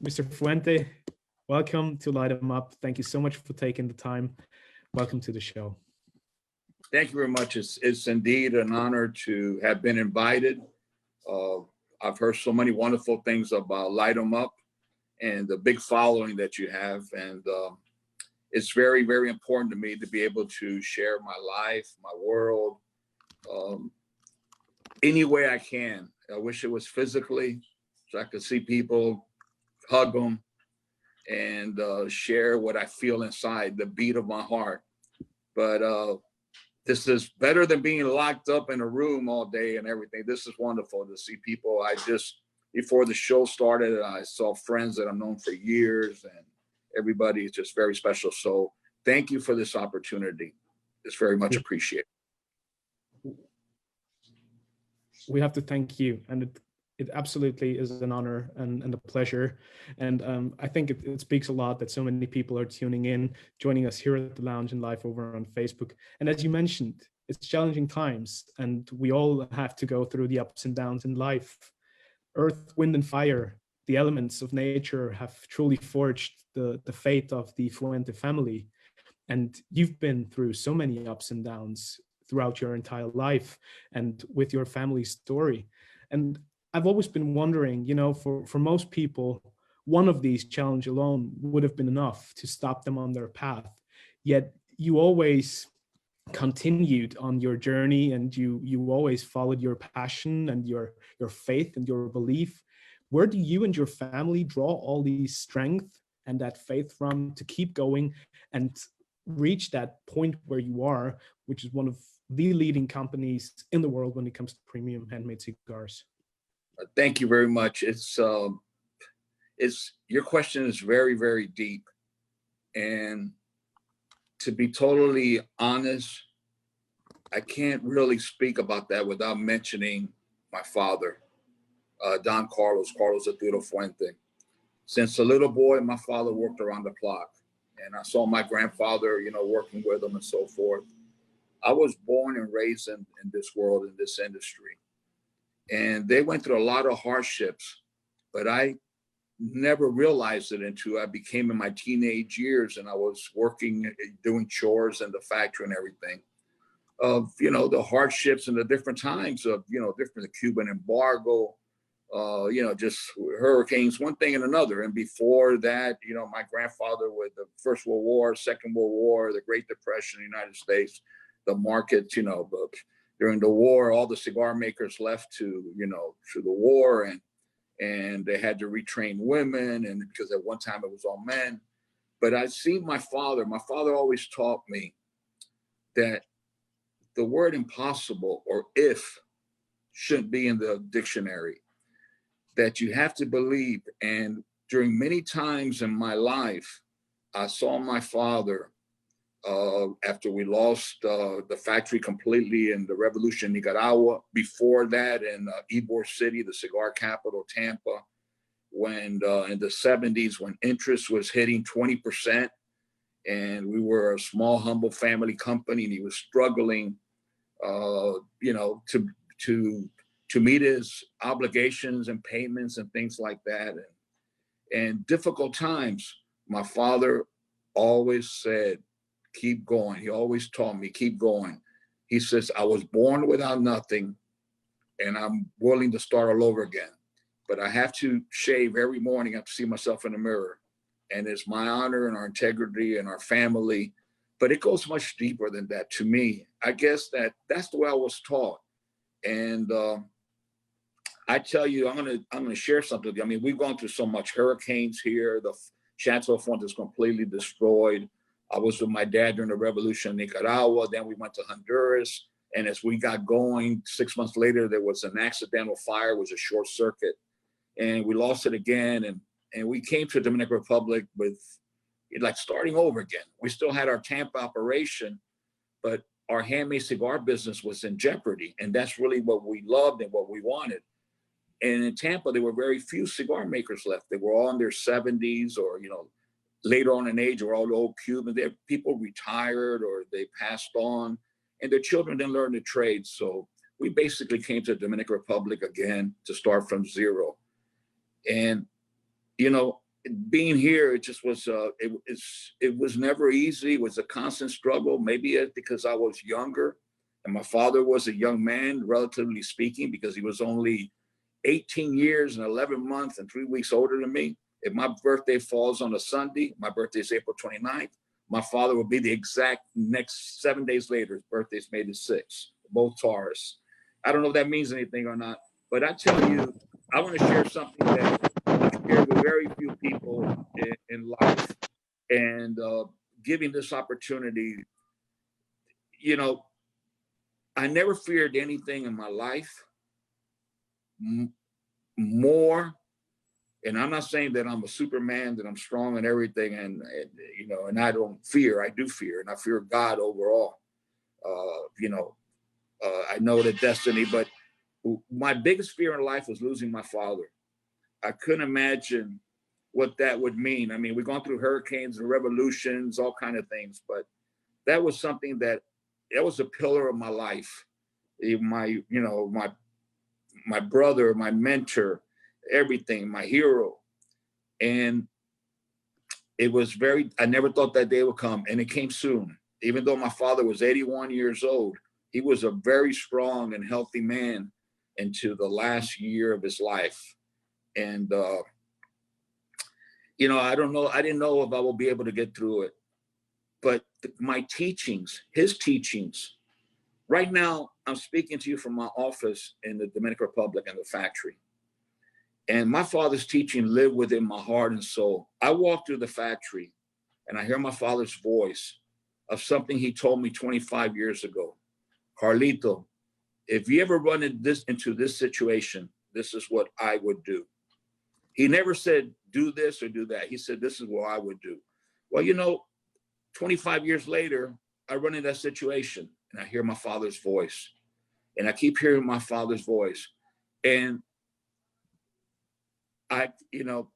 Mr. Fuente, welcome to Light 'em Up. Thank you so much for taking the time. Welcome to the show. Thank you very much. It's indeed an honor to have been invited. I've heard so many wonderful things about Light 'em Up and the big following that you have. And it's very, very important to me to be able to share my life, my world, any way I can. I wish it was physically so I could see people, hug them, and share what I feel inside, the beat of my heart. But this is better than being locked up in a room all day and everything. This is wonderful to see people. Before the show started, I saw friends that I've known for years, and everybody is just very special. So thank you for this opportunity. It's very much appreciated. We have to thank you, and it absolutely is an honor and a pleasure. And I think it speaks a lot that so many people are tuning in, joining us here at the lounge and live over on Facebook. And as you mentioned, it's challenging times, and we all have to go through the ups and downs in life. Earth, wind, and fire, the elements of nature, have truly forged the fate of the Fuente family. And you've been through so many ups and downs throughout your entire life and with your family story. And I've always been wondering, for most people, one of these challenges alone would have been enough to stop them on their path. Yet you always continued on your journey, and you always followed your passion and your faith and your belief. Where do you and your family draw all these strength and that faith from to keep going and reach that point where you are, which is one of the leading companies in the world when it comes to premium handmade cigars? Thank you very much. Your question is very, very deep. And to be totally honest, I can't really speak about that without mentioning my father, Don Carlos Arturo Fuente. Since a little boy, my father worked around the clock, and I saw my grandfather, working with him and so forth. I was born and raised in this world, in this industry. And they went through a lot of hardships, but I never realized it until I became in my teenage years and I was working, doing chores in the factory and everything. Of, the hardships and the different times of, the Cuban embargo, just hurricanes, one thing and another. And before that, my grandfather with the First World War, Second World War, the Great Depression in the United States, the markets, during the war, all the cigar makers left to the war, and they had to retrain women, and because at one time it was all men. But I see my father always taught me that the word impossible or if shouldn't be in the dictionary, that you have to believe. And during many times in my life, I saw my father, after we lost the factory completely in the revolution in Nicaragua, before that in Ybor City, the cigar capital, Tampa, when in the 70s, when interest was hitting 20%, and we were a small, humble family company, and he was struggling, to meet his obligations and payments and things like that. And difficult times, my father always said, keep going. He always taught me, keep going. He says, I was born without nothing, and I'm willing to start all over again. But I have to shave every morning. I have to see myself in the mirror. And it's my honor and our integrity and our family. But it goes much deeper than that to me. I guess that's the way I was taught. And I tell you, I'm gonna share something with you. I mean, we've gone through so much hurricanes here. The Chateau Fuentes is completely destroyed. I was with my dad during the revolution in Nicaragua. Then we went to Honduras. And as we got going, 6 months later, there was an accidental fire. It was a short circuit. And we lost it again. And we came to the Dominican Republic with like starting over again. We still had our Tampa operation, but our handmade cigar business was in jeopardy. And that's really what we loved and what we wanted. And in Tampa, there were very few cigar makers left. They were all in their 70s or, later on in age, or all the old Cubans. People retired or they passed on, and their children didn't learn the trade. So we basically came to the Dominican Republic again to start from zero. And, being here, it just was, it was never easy. It was a constant struggle. Maybe it's because I was younger and my father was a young man, relatively speaking, because he was only 18 years and 11 months and 3 weeks older than me. If my birthday falls on a Sunday, my birthday is April 29th, my father will be the exact next 7 days later. His birthday's May the 6th, both Taurus. I don't know if that means anything or not, but I tell you, I want to share something that I share with very few people in life, and giving this opportunity. You know, I never feared anything in my life more. And I'm not saying that I'm a Superman, that I'm strong and everything, you know, and I don't fear. I do fear, and I fear God overall. You know, I know the destiny, but my biggest fear in life was losing my father. I couldn't imagine what that would mean. I mean, we've gone through hurricanes and revolutions, all kind of things, but that was something that was a pillar of my life. My, you know, my brother, my mentor, everything, my hero. And it was I never thought that day would come, and it came soon. Even though my father was 81 years old, he was a very strong and healthy man into the last year of his life. And, you know, I don't know, I didn't know if I will be able to get through it, but my teachings, his teachings, right now, I'm speaking to you from my office in the Dominican Republic and the factory. And my father's teaching lived within my heart and soul. I walk through the factory and I hear my father's voice of something he told me 25 years ago. Carlito, if you ever run into this situation, this is what I would do. He never said, do this or do that. He said, this is what I would do. Well, you know, 25 years later, I run into that situation and I hear my father's voice. And I keep hearing my father's voice. And you know,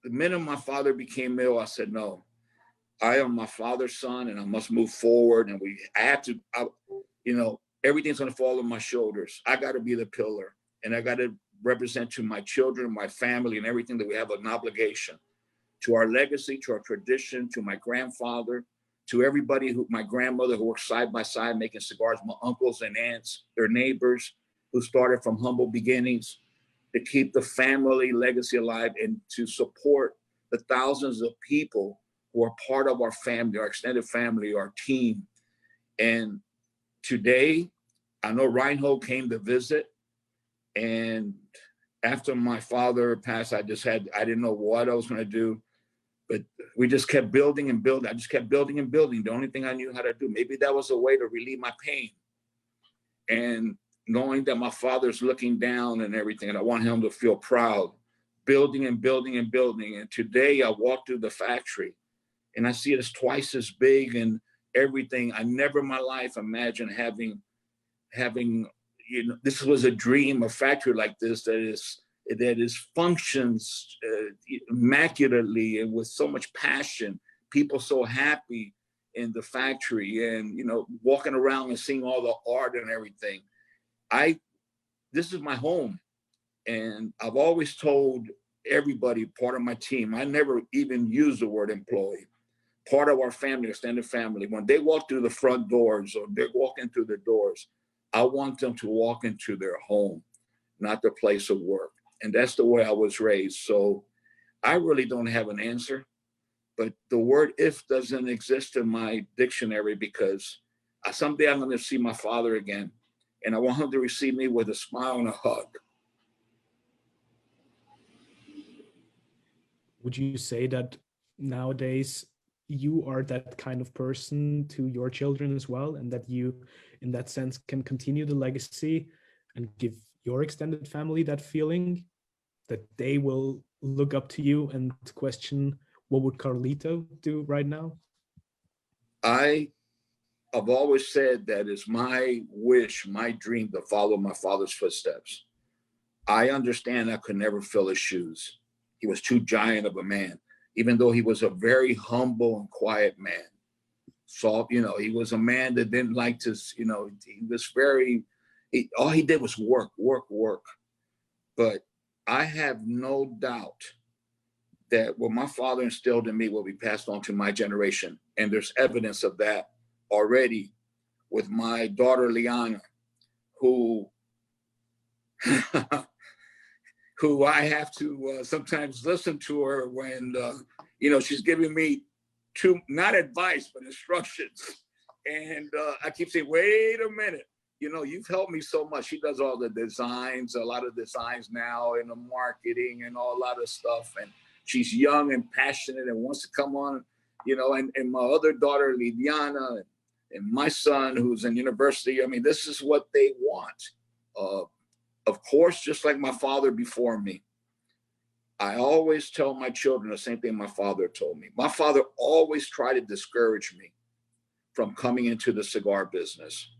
the minute my father became ill, I said, no, I am my father's son and I must move forward. And you know, everything's going to fall on my shoulders. I got to be the pillar, and I got to represent to my children, my family, and everything that we have an obligation to our legacy, to our tradition, to my grandfather, to everybody my grandmother who worked side by side making cigars, my uncles and aunts, their neighbors who started from humble beginnings, to keep the family legacy alive and to support the thousands of people who are part of our family, our extended family, our team. And today, I know Reinhold came to visit, and after my father passed, I didn't know what I was going to do, but we just kept building and building. I just kept building and building. The only thing I knew how to do, maybe that was a way to relieve my pain. And knowing that my father's looking down and everything, and I want him to feel proud, building and building and building. And today I walk through the factory and I see it as twice as big and everything. I never in my life imagined having, you know, this was a dream, a factory like this that is functions immaculately and with so much passion, people so happy in the factory, and, you know, walking around and seeing all the art and everything. This is my home. And I've always told everybody, part of my team, I never even use the word employee, part of our family, extended family, when they walk through the front doors or they're walking through the doors, I want them to walk into their home, not their place of work. And that's the way I was raised. So I really don't have an answer, but the word if doesn't exist in my dictionary, because someday I'm going to see my father again. And I want him to receive me with a smile and a hug. Would you say that nowadays you are that kind of person to your children as well, and that you, in that sense, can continue the legacy and give your extended family that feeling that they will look up to you and question, what would Carlito do right now? I've always said that it's my wish, my dream to follow my father's footsteps. I understand I could never fill his shoes. He was too giant of a man, even though he was a very humble and quiet man. So, you know, he was a man that didn't like to, you know, he was all he did was work, work, work. But I have no doubt that what my father instilled in me will be passed on to my generation. And there's evidence of that already with my daughter, Liana, who, who I have to sometimes listen to her when, she's giving me not advice, but instructions. And I keep saying, wait a minute, you've helped me so much. She does all the designs, a lot of designs now in the marketing and all a lot of stuff. And she's young and passionate and wants to come on, and my other daughter, Lidiana, and my son, who's in university. I mean, this is what they want. Of course, just like my father before me, I always tell my children the same thing my father told me. My father always tried to discourage me from coming into the cigar business.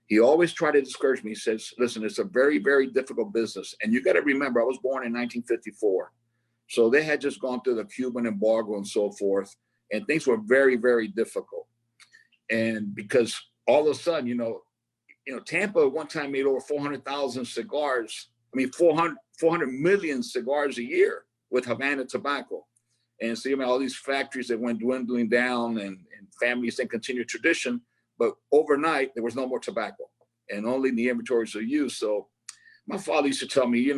He always tried to discourage me. He says, listen, it's a very, very difficult business. And you got to remember, I was born in 1954. So they had just gone through the Cuban embargo and so forth. And things were very, very difficult. And because all of a sudden, Tampa at one time made over 400,000 cigars. 400 million cigars a year with Havana tobacco. And so, all these factories that went dwindling down and families then continued tradition, but overnight there was no more tobacco and only the inventories are used. So my father used to tell me,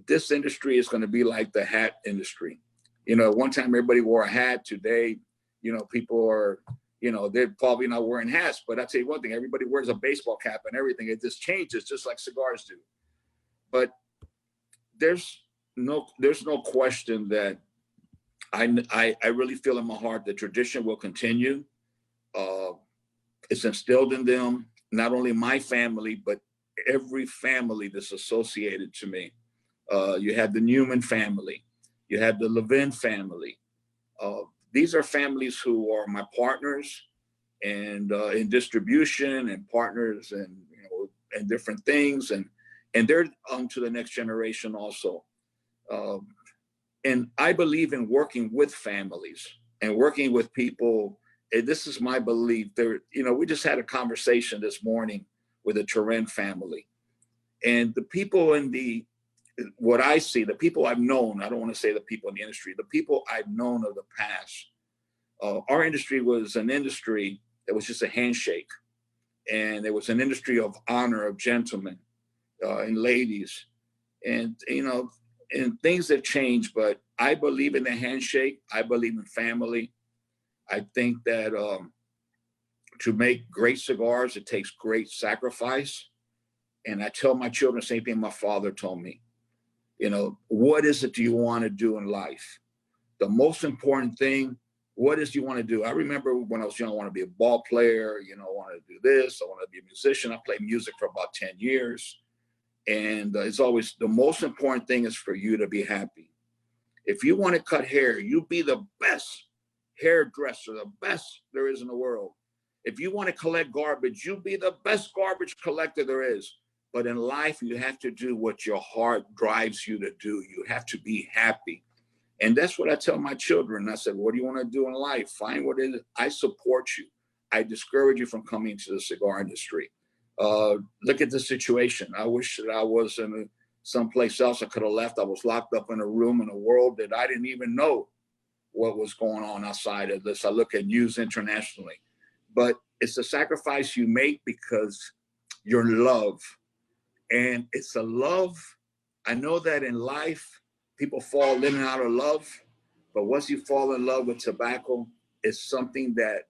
this industry is going to be like the hat industry. At one time everybody wore a hat. Today, people are, they're probably not wearing hats, but I'll tell you one thing, everybody wears a baseball cap and everything. It just changes just like cigars do. But there's no question that I really feel in my heart that tradition will continue. It's instilled in them, not only my family, but every family that's associated to me. You have the Newman family, you have the Levin family. These are families who are my partners and in distribution and partners and, and different things. And they're on to the next generation also. And I believe in working with families and working with people. And this is my belief. We just had a conversation this morning with the Turin family. And the people what I see, the people I've known, I don't want to say the people in the industry, the people I've known of the past, our industry was an industry that was just a handshake. And it was an industry of honor, of gentlemen and ladies. And, and things have changed, but I believe in the handshake. I believe in family. I think that to make great cigars, it takes great sacrifice. And I tell my children the same thing my father told me. What is it do you want to do in life? The most important thing, what is you want to do? I remember when I was young, I want to be a ball player, I want to do this, I want to be a musician. I played music for about 10 years. And it's always, the most important thing is for you to be happy. If you want to cut hair, you be the best hairdresser, the best there is in the world. If you want to collect garbage, you be the best garbage collector there is. But in life, you have to do what your heart drives you to do. You have to be happy. And that's what I tell my children. I said, what do you want to do in life? Find what it is. I support you. I discourage you from coming to the cigar industry. Look at the situation. I wish that I was in someplace else I could have left. I was locked up in a room in a world that I didn't even know what was going on outside of this. I look at news internationally. But it's a sacrifice you make because your love. And it's a love. I know that in life, people fall in and out of love. But once you fall in love with tobacco, it's something that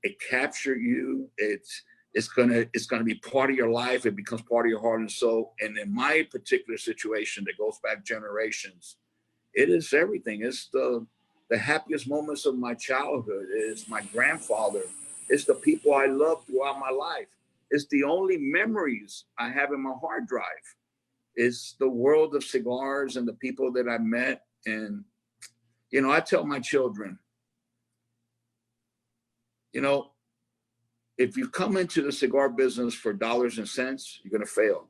it captures you. It's gonna be part of your life. It becomes part of your heart and soul. And in my particular situation that goes back generations, it is everything. It's the happiest moments of my childhood. It's my grandfather. It's the people I love throughout my life. It's the only memories I have in my hard drive. It's the world of cigars and the people that I met. And, I tell my children, if you come into the cigar business for dollars and cents, you're going to fail.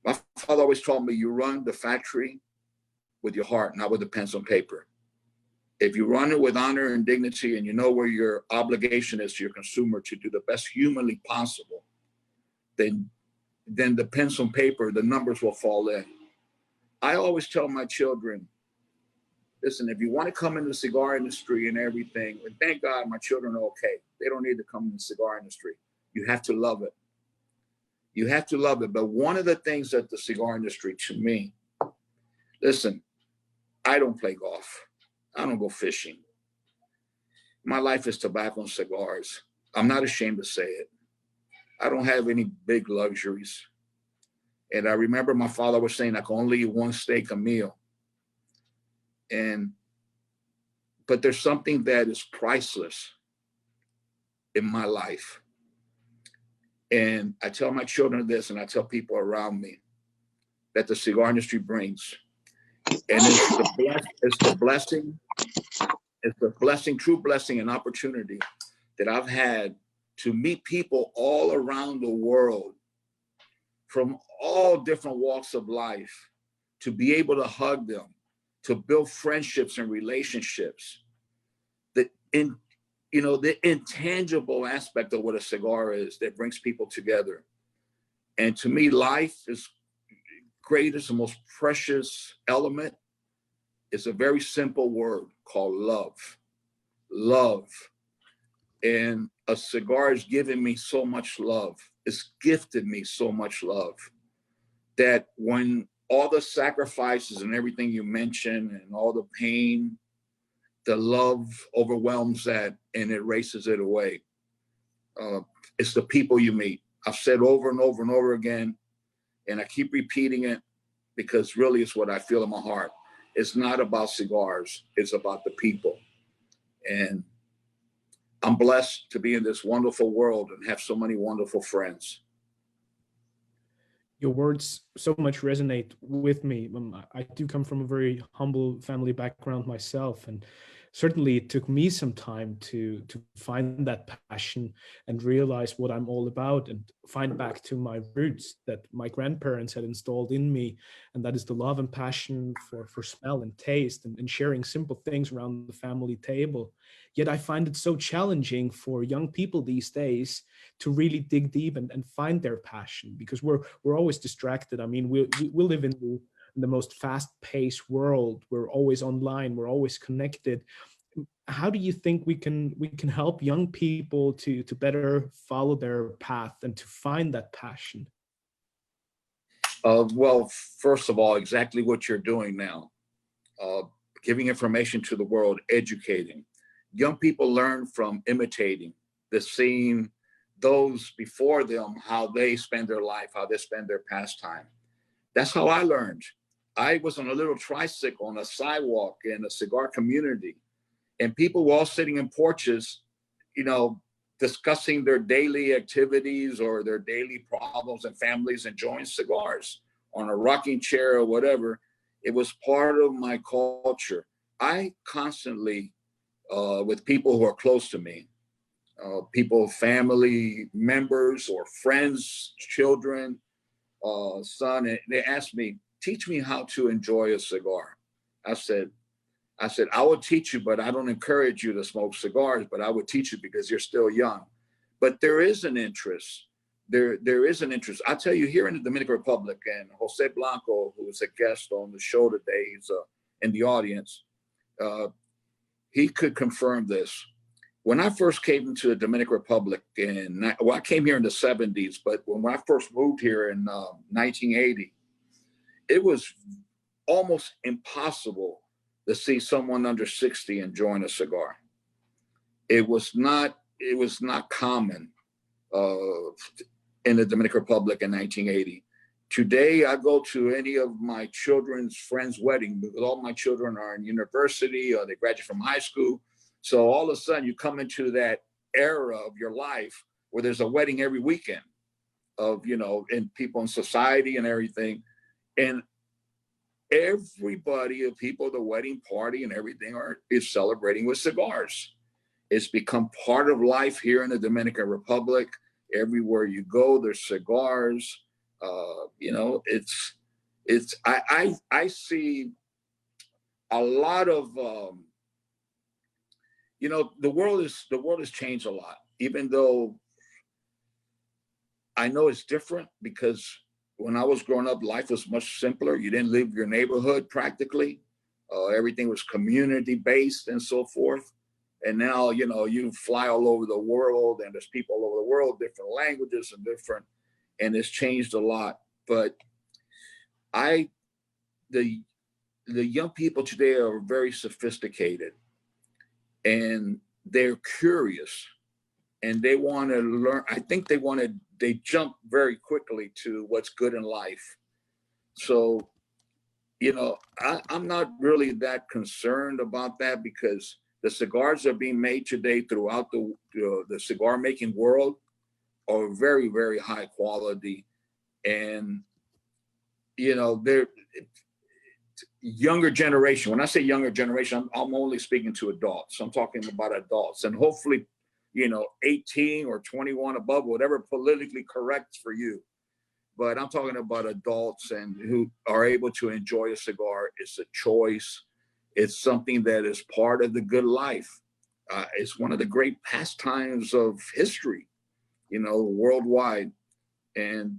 My father always told me, you run the factory with your heart, not with a pencil and paper. If you run it with honor and dignity and you know where your obligation is to your consumer to do the best humanly possible, then the pencil and paper, the numbers will fall in. I always tell my children, Listen, if you want to come in the cigar industry and everything, and thank God my children are okay. They don't need to come in the cigar industry. You have to love it. You have to love it. But one of the things that the cigar industry, to me, listen, I don't play golf. I don't go fishing. My life is tobacco and cigars. I'm not ashamed to say it. I don't have any big luxuries. And I remember my father was saying I can only eat one steak a meal. But there's something that is priceless in my life. And I tell my children this, and I tell people around me that the cigar industry brings. And it's the blessing, true blessing and opportunity that I've had to meet people all around the world from all different walks of life, to be able to hug them, to build friendships and relationships. The intangible aspect of what a cigar is that brings people together. And to me, life is greatest and most precious element is a very simple word called love. Love. And a cigar has given me so much love. It's gifted me so much love that when all the sacrifices and everything you mentioned and all the pain, the love overwhelms that and it erases it away. It's the people you meet. I've said over and over and over again, and I keep repeating it because really it's what I feel in my heart. It's not about cigars. It's about the people. And I'm blessed to be in this wonderful world and have so many wonderful friends. Your words so much resonate with me. I do come from a very humble family background myself, and certainly it took me some time to find that passion and realize what I'm all about and find back to my roots that my grandparents had installed in me, and that is the love and passion for smell and taste and sharing simple things around the family table. Yet I find it so challenging for young people these days to really dig deep and find their passion, because we're always distracted. I mean, we live in the most fast-paced world. We're always online. We're always connected. How do you think we can help young people to better follow their path and to find that passion? Well, first of all, exactly what you're doing now, giving information to the world, educating. Young people learn from imitating, seeing those before them, how they spend their life, how they spend their pastime. That's how I learned. I was on a little tricycle on a sidewalk in a cigar community, and people were all sitting in porches, discussing their daily activities or their daily problems, and families enjoying cigars on a rocking chair or whatever. It was part of my culture. I constantly, with people who are close to me, people, family members or friends, children, son, and they asked me, teach me how to enjoy a cigar. I said, I will teach you, but I don't encourage you to smoke cigars, but I would teach you because you're still young. But there is an interest. There is an interest. I tell you, here in the Dominican Republic, and Jose Blanco, who is a guest on the show today, he's in the audience, he could confirm this. When I first came into the Dominican Republic I came here in the 70s, but when I first moved here in 1980, it was almost impossible to see someone under 60 enjoying a cigar. It was not common in the Dominican Republic in 1980. Today, I go to any of my children's friends' wedding because all my children are in university or they graduate from high school. So all of a sudden you come into that era of your life where there's a wedding every weekend of, and people in society and everything. And everybody, people at the wedding party and everything is celebrating with cigars. It's become part of life here in the Dominican Republic. Everywhere you go, there's cigars. I see a lot of, the world has changed a lot, even though I know it's different because when I was growing up, life was much simpler. You didn't leave your neighborhood practically. Everything was community based and so forth. And now, you know, you fly all over the world and there's people all over the world, different languages and it's changed a lot. But the young people today are very sophisticated and they're curious and they want to learn. I think they jump very quickly to what's good in life. So, you know, I'm not really that concerned about that because the cigars that are being made today throughout the cigar making world are very, very high quality. And, you know, they're younger generation. When I say younger generation, I'm only speaking to adults. I'm talking about adults and hopefully, you know, 18 or 21 above, whatever politically correct for you. But I'm talking about adults and who are able to enjoy a cigar. It's a choice. It's something that is part of the good life. It's one of the great pastimes of history, you know, worldwide. And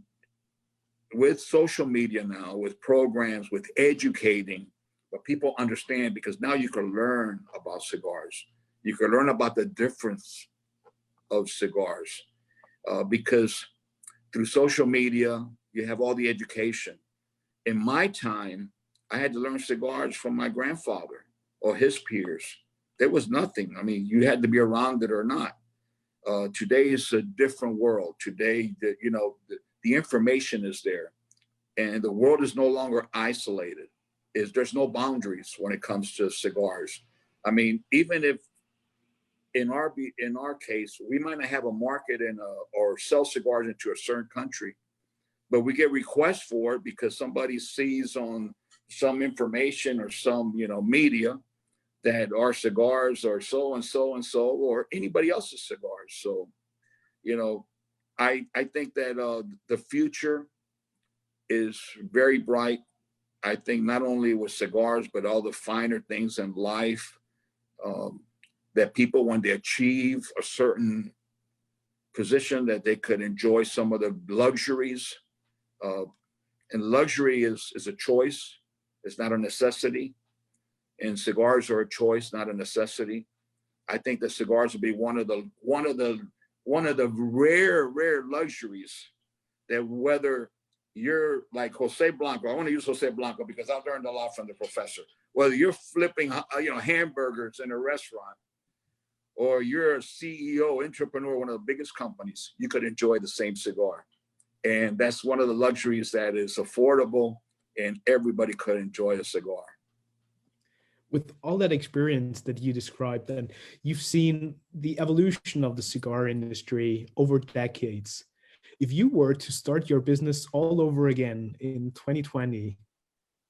with social media now, with programs, with educating, but people understand because now you can learn about cigars. You can learn about the difference of cigars because through social media, you have all the education. In my time, I had to learn cigars from my grandfather or his peers. There was nothing. I mean, you had to be around it or not. Today is a different world. Today, the information is there and the world is no longer isolated. There's no boundaries when it comes to cigars. I mean, even if in our case, we might not have a market or sell cigars into a certain country, but we get requests for it because somebody sees on some information or some, you know, media that our cigars are so and so and so, or anybody else's cigars. So, you know, I think that the future is very bright. I think not only with cigars, but all the finer things in life, that people, when they achieve a certain position, that they could enjoy some of the luxuries. And luxury is a choice. It's not a necessity. And cigars are a choice, not a necessity. I think that cigars will be one of the rare luxuries that whether you're like Jose Blanco, I want to use Jose Blanco because I've learned a lot from the professor. Whether you're flipping, hamburgers in a restaurant, or you're a CEO, entrepreneur, one of the biggest companies, you could enjoy the same cigar. And that's one of the luxuries that is affordable and everybody could enjoy a cigar. With all that experience that you described, and you've seen the evolution of the cigar industry over decades. If you were to start your business all over again in 2020,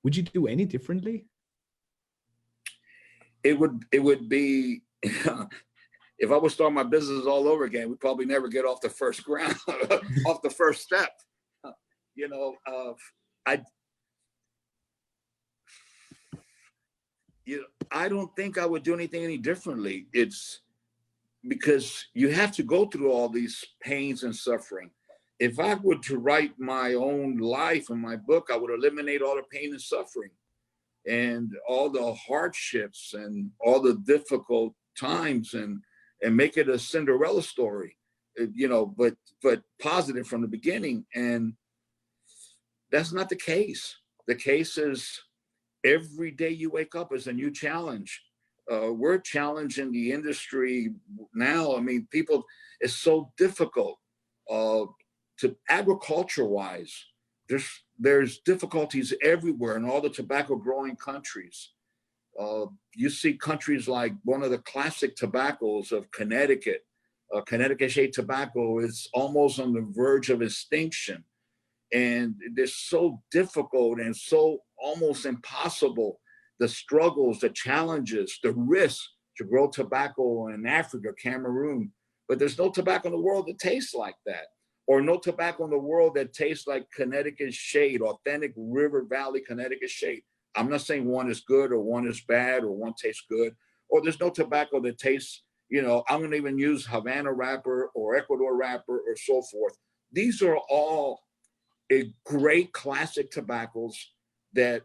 would you do any differently? It would be, if I would start my business all over again, we'd probably never get off the first ground, off the first step. I don't think I would do anything any differently. It's because you have to go through all these pains and suffering. If I were to write my own life in my book, I would eliminate all the pain and suffering and all the hardships and all the difficult times and make it a Cinderella story, but positive from the beginning. And that's not the case. The case is every day you wake up is a new challenge. We're challenging the industry now. I mean, it's so difficult to agriculture-wise. There's difficulties everywhere in all the tobacco growing countries. You see countries like one of the classic tobaccos of Connecticut, Connecticut shade tobacco is almost on the verge of extinction. And it's so difficult and so almost impossible, the struggles, the challenges, the risks to grow tobacco in Africa, Cameroon. But there's no tobacco in the world that tastes like that, or no tobacco in the world that tastes like Connecticut shade, authentic River Valley Connecticut shade. I'm not saying one is good or one is bad or one tastes good, or there's no tobacco that tastes, I'm going to even use Havana wrapper or Ecuador wrapper or so forth. These are all great classic tobaccos that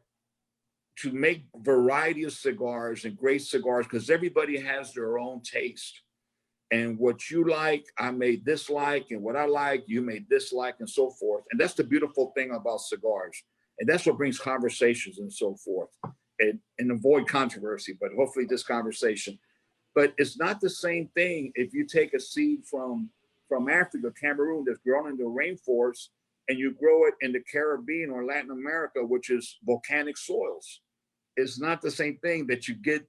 to make variety of cigars and great cigars, because everybody has their own taste. And what you like, I may dislike, and what I like, you may dislike, and so forth. And that's the beautiful thing about cigars. And that's what brings conversations and so forth, and avoid controversy, but hopefully this conversation. But it's not the same thing if you take a seed from Africa, Cameroon, that's grown in the rainforest, and you grow it in the Caribbean or Latin America, which is volcanic soils. It's not the same thing that you get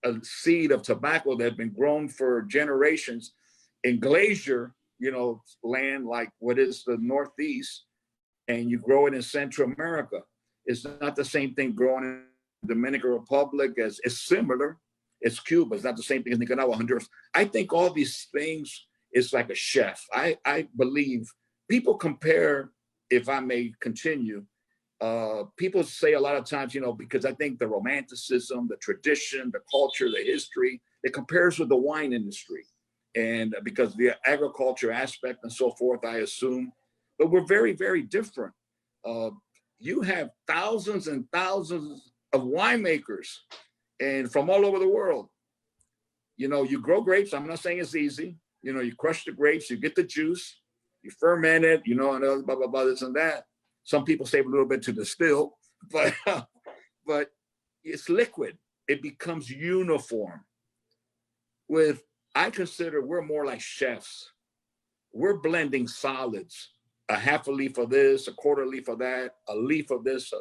a seed of tobacco that had been grown for generations in glacier, land like what is the Northeast, and you grow it in Central America. It's not the same thing growing in the Dominican Republic. As it's similar. It's Cuba. It's not the same thing as Nicaragua, Honduras. I think all these things is like a chef. I believe people compare, if I may continue, people say a lot of times, because I think the romanticism, the tradition, the culture, the history, it compares with the wine industry. And because the agriculture aspect and so forth, I assume, but we're very, very different. You have thousands and thousands of winemakers and from all over the world. You grow grapes. I'm not saying it's easy. You crush the grapes, you get the juice, you ferment it, and blah, blah, blah, this and that. Some people save a little bit to distill, but it's liquid. It becomes uniform. I consider we're more like chefs. We're blending solids, a half a leaf of this, a quarter leaf of that, a leaf of this,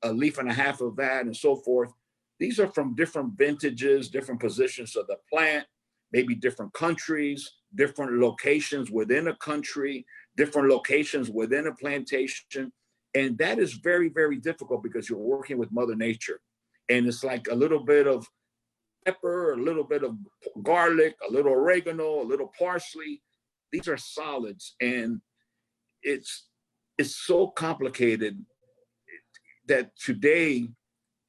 a leaf and a half of that, and so forth. These are from different vintages, different positions of the plant, maybe different countries, different locations within a country, different locations within a plantation. And that is very, very difficult because you're working with Mother Nature. And it's like a little bit of pepper, a little bit of garlic, a little oregano, a little parsley. These are solids. And it's so complicated that today,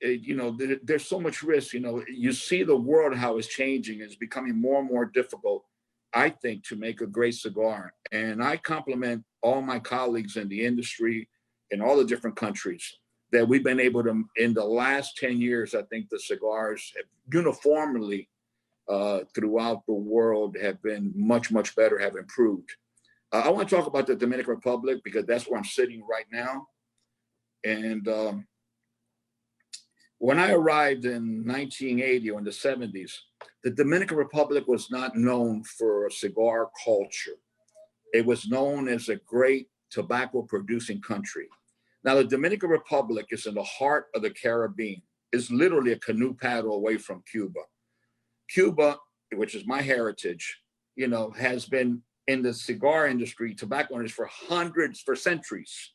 there's so much risk. You see the world, how it's changing. It's becoming more and more difficult, I think, to make a great cigar. And I compliment all my colleagues in the industry in all the different countries that we've been able to, in the last 10 years, I think the cigars have uniformly throughout the world have been much, much better, have improved. I want to talk about the Dominican Republic because that's where I'm sitting right now. And when I arrived in 1980 or in the 70s, the Dominican Republic was not known for a cigar culture. It was known as a great tobacco producing country. Now, the Dominican Republic is in the heart of the Caribbean. It's literally a canoe paddle away from Cuba. Cuba, which is my heritage, has been in the cigar industry, tobacco industry for centuries.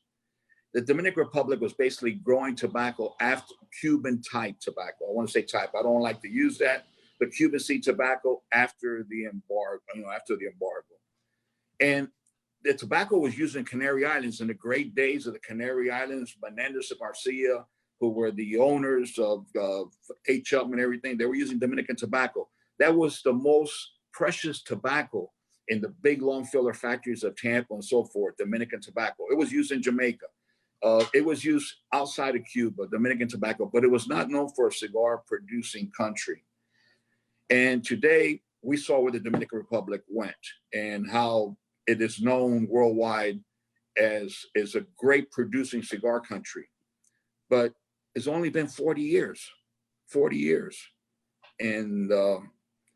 The Dominican Republic was basically growing tobacco after Cuban type tobacco. I want to say type. I don't like to use that, but Cuban seed tobacco after the embargo, And the tobacco was used in Canary Islands in the great days of the Canary Islands. Menendez and Garcia, who were the owners of H. Upman and everything, they were using Dominican tobacco. That was the most precious tobacco in the big long filler factories of Tampa and so forth, Dominican tobacco. It was used in Jamaica. It was used outside of Cuba, Dominican tobacco, but it was not known for a cigar producing country. And today we saw where the Dominican Republic went and how it is known worldwide as a great producing cigar country. But it's only been 40 years. And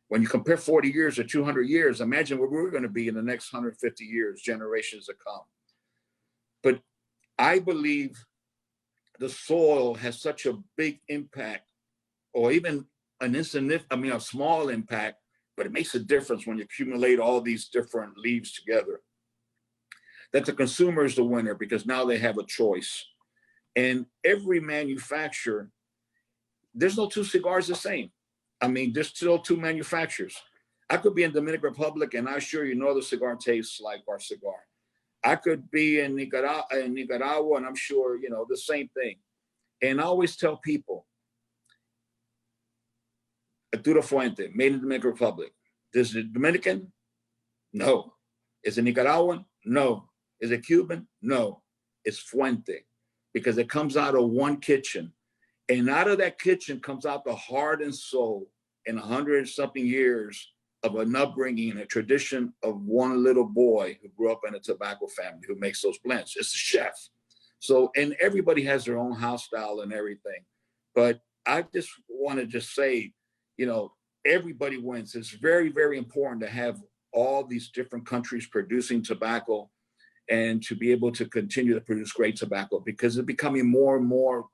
when you compare 40 years to 200 years, imagine where we're going to be in the next 150 years, generations to come. But I believe the soil has such a big impact, or even a small impact, but it makes a difference when you accumulate all these different leaves together, that the consumer is the winner because now they have a choice. And every manufacturer, there's no two cigars the same. There's still two manufacturers. I could be in Dominican Republic and I assure you no other cigar tastes like our cigar. I could be in Nicaragua and I'm sure, the same thing. And I always tell people, Carlito Fuente, made in the Dominican Republic. Is it Dominican? No. Is it Nicaraguan? No. Is it Cuban? No. It's Fuente because it comes out of one kitchen. And out of that kitchen comes out the heart and soul in 100-something years of an upbringing and a tradition of one little boy who grew up in a tobacco family who makes those blends. It's a chef. So, and everybody has their own house style and everything. But I just want to just say, you know, everybody wins. It's very, very important to have all these different countries producing tobacco and to be able to continue to produce great tobacco, because it's becoming more and more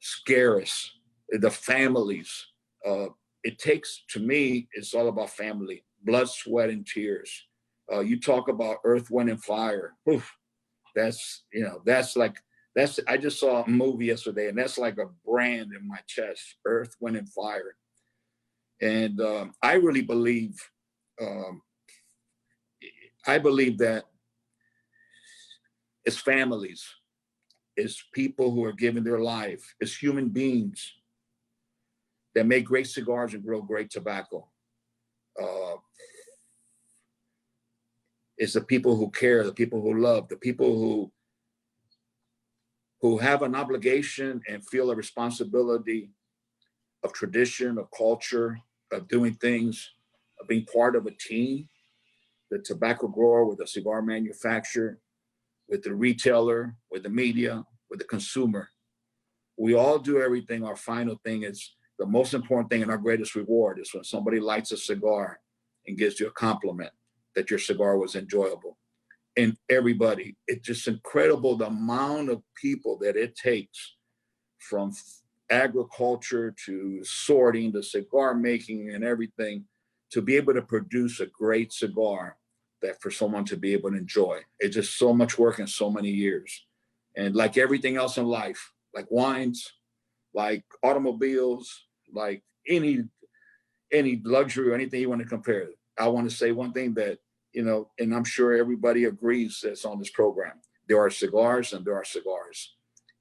scarce. The families, it takes, to me, it's all about family, blood, sweat, and tears. You talk about earth, wind, and fire. Oof, that's, you know, that's like, that's, I just saw a movie yesterday, and that's like a brand in my chest, earth, wind, and fire. And I really believe, that it's families, it's people who are giving their life, it's human beings that make great cigars and grow great tobacco. It's the people who care, the people who love, the people who have an obligation and feel a responsibility of tradition, of culture, of doing things, of being part of a team, the tobacco grower with the cigar manufacturer, with the retailer, with the media, with the consumer. We all do everything. Our final thing is the most important thing, and our greatest reward is when somebody lights a cigar and gives you a compliment that your cigar was enjoyable. And everybody, it's just incredible the amount of people that it takes, from agriculture to sorting, the cigar making and everything, to be able to produce a great cigar that for someone to be able to enjoy. It's just so much work in so many years. And like everything else in life, like wines, like automobiles, like any luxury or anything you want to compare, I want to say one thing that, you know, and I'm sure everybody agrees that's on this program. There are cigars and there are cigars.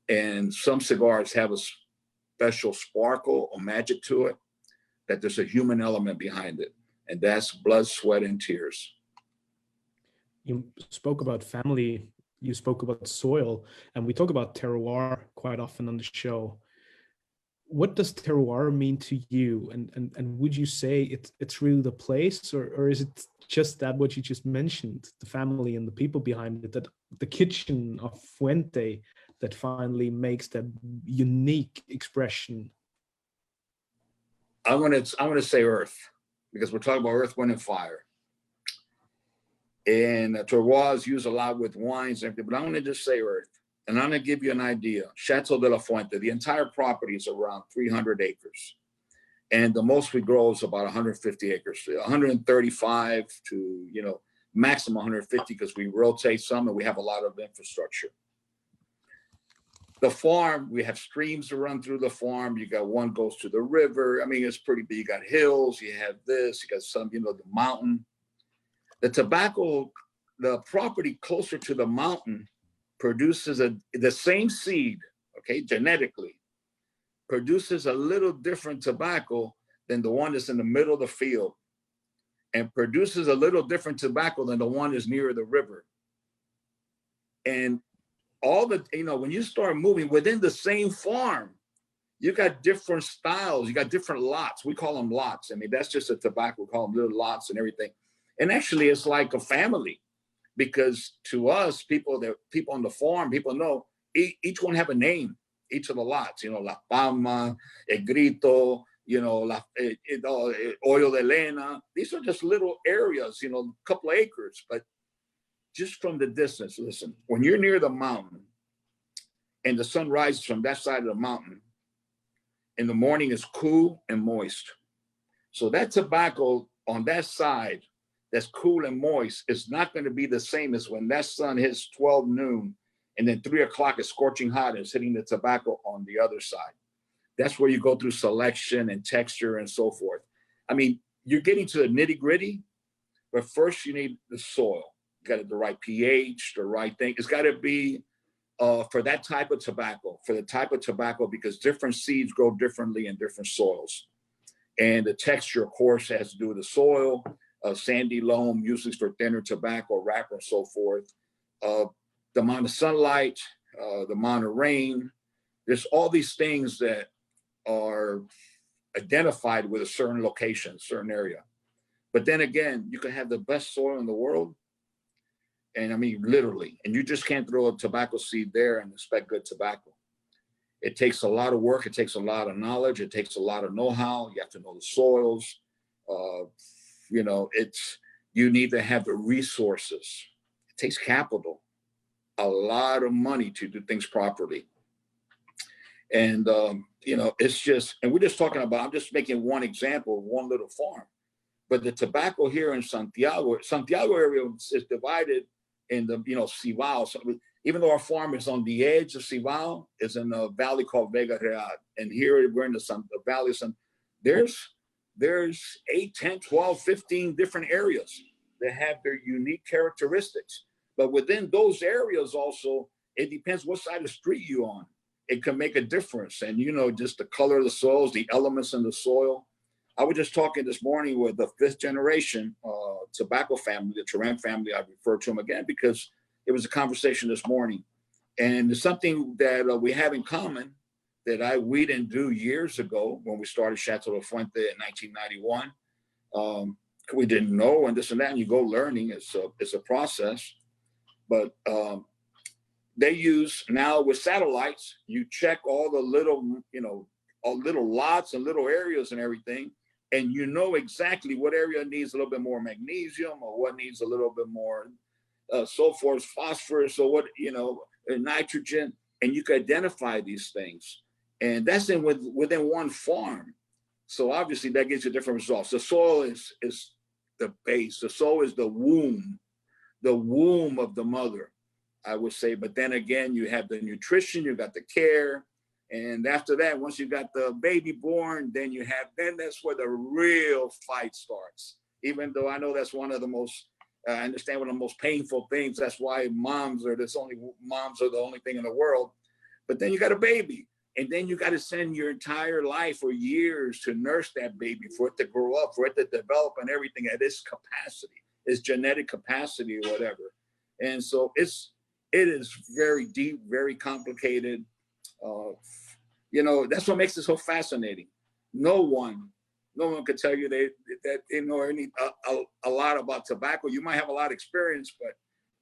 And some cigars have a special sparkle or magic to it, that there's a human element behind it. And that's blood, sweat, and tears. You spoke about family, you spoke about soil, and we talk about terroir quite often on the show. What does terroir mean to you? And would you say it's really the place, or is it just that what you just mentioned, the family and the people behind it, that the kitchen of Fuente that finally makes that unique expression? I'm gonna say earth, because we're talking about earth, wind, and fire. And terroir is used a lot with wines and everything, but I'm gonna just say earth. And I'm gonna give you an idea. Chateau de la Fuente, the entire property is around 300 acres. And the most we grow is about 150 acres, 135 to, you know, maximum 150, because we rotate some and we have a lot of infrastructure. The farm, we have streams that run through the farm. You got one goes to the river. I mean, it's pretty big. You got hills, you have this, you got some, you know, the mountain. The tobacco, the property closer to the mountain produces the same seed, okay, genetically, produces a little different tobacco than the one that's in the middle of the field, and produces a little different tobacco than the one that's near the river. And all the, you know, when you start moving within the same farm, you got different styles, you got different lots. We call them lots. I mean, that's just a tobacco, we call them little lots and everything. And actually it's like a family, because to us, people on the farm, people know each one have a name, each of the lots, you know, La Palma, El Grito, you know, Hoyo de Lena. These are just little areas, you know, a couple of acres, but just from the distance, listen, when you're near the mountain and the sun rises from that side of the mountain, in the morning is cool and moist. So that tobacco on that side that's cool and moist is not going to be the same as when that sun hits 12 noon and then 3 o'clock is scorching hot and it's hitting the tobacco on the other side. That's where you go through selection and texture and so forth. I mean, you're getting to the nitty gritty, but first you need the soil. You got the right pH, the right thing. It's got to be for that type of tobacco, because different seeds grow differently in different soils. And the texture, of course, has to do with the soil. Sandy loam, usually for thinner tobacco, wrapper, and so forth. The amount of sunlight, the amount of rain. There's all these things that are identified with a certain location, certain area. But then again, you can have the best soil in the world, and I mean literally, and you just can't throw a tobacco seed there and expect good tobacco. It takes a lot of work. It takes a lot of knowledge. It takes a lot of know-how. You have to know the soils. You know, you need to have the resources. It takes capital, a lot of money to do things properly. And, you know, it's just, and we're just talking about, I'm just making one example of one little farm. But the tobacco here in Santiago area is divided in the, you know, Cibao. So even though our farm is on the edge of Cibao, is in a valley called Vega Real. And here we're in the valley of San, there's 8, 10, 12, 15 different areas that have their unique characteristics. But within those areas also, it depends what side of the street you're on. It can make a difference. And, you know, just the color of the soils, the elements in the soil. I was just talking this morning with the 5th generation tobacco family, the Turan family. I refer to them again because it was a conversation this morning. And it's something that we have in common that we didn't do years ago when we started Carlito Fuente in 1991. We didn't know and this and that, and you go learning. It's a process. But they use now with satellites, you check all the little, you know, all little lots and little areas and everything. And you know exactly what area needs a little bit more magnesium or what needs a little bit more sulfur, phosphorus, or what, you know, nitrogen. And you can identify these things. And that's within one farm. So obviously that gives you different results. The soil is the base. The soil is the womb of the mother, I would say. But then again, you have the nutrition, you got the care. And after that, once you got the baby born, then that's where the real fight starts. Even though I know that's one of the most, I understand one of the most painful things. That's why moms are the only thing in the world. But then you got a baby. And then you got to send your entire life or years to nurse that baby, for it to grow up, for it to develop and everything at its capacity, its genetic capacity or whatever. And so it is very deep, very complicated. You know, that's what makes it so fascinating. No one could tell you that they know a lot about tobacco. You might have a lot of experience, but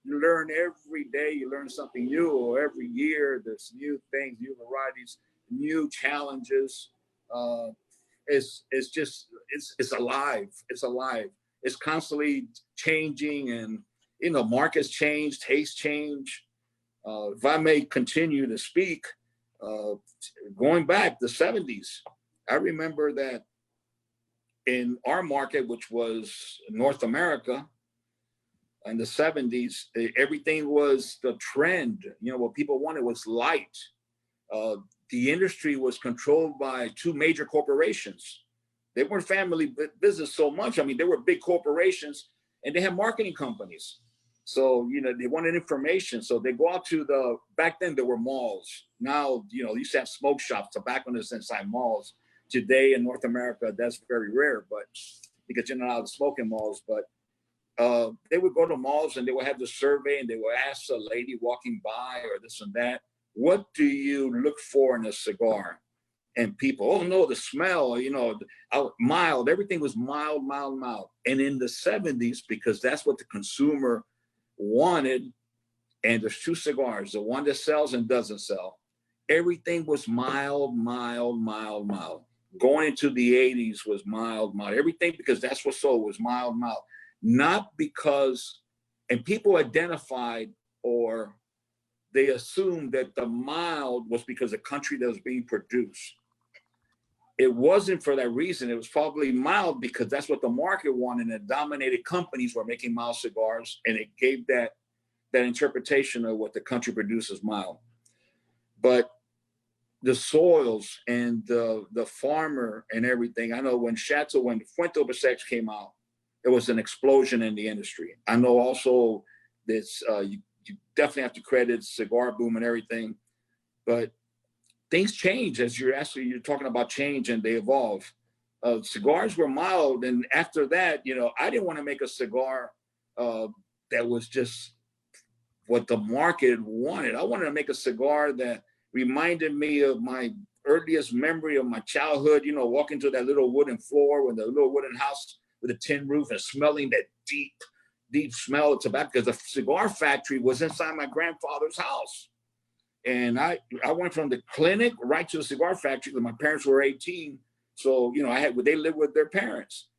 you learn every day. You learn something new, or every year there's new things, new varieties, new challenges. It's alive. It's alive. It's constantly changing, and you know, markets change, tastes change. If I may continue to speak, going back the 70s, I remember that in our market, which was North America, in the 70s, everything was the trend. You know, what people wanted was light. The industry was controlled by 2 major corporations. They weren't family business so much. I mean, they were big corporations, and they had marketing companies. So, you know, they wanted information. So they go out to back then there were malls. Now, you know, you used to have smoke shops, tobacconists inside malls. Today in North America, that's very rare, but because you're not allowed to smoke in malls. But they would go to malls and they would have the survey, and they would ask a lady walking by or this and that, what do you look for in a cigar? And people, oh no, the smell, you know, mild, everything was mild. And in the 70s, because that's what the consumer wanted, and there's 2 cigars, the one that sells and doesn't sell. Everything was mild. Going into the 80s was mild. Everything, because that's what sold, was mild. Not because, and people identified, or they assumed that the mild was because the country that was being produced. It wasn't for that reason. It was probably mild because that's what the market wanted, and the dominated companies were making mild cigars, and it gave that interpretation of what the country produces mild. But the soils and the farmer and everything, I know when Fuentes came out, it was an explosion in the industry. I know also this, you definitely have to credit cigar boom and everything, but things change as you're talking about change, and they evolve. Cigars were mild, and after that, you know, I didn't want to make a cigar that was just what the market wanted. I wanted to make a cigar that reminded me of my earliest memory of my childhood, you know, walking to that little wooden floor with the little wooden house with a tin roof and smelling that deep smell of tobacco, because the cigar factory was inside my grandfather's house. And I went from the clinic right to the cigar factory because my parents were 18. So, you know, they lived with their parents.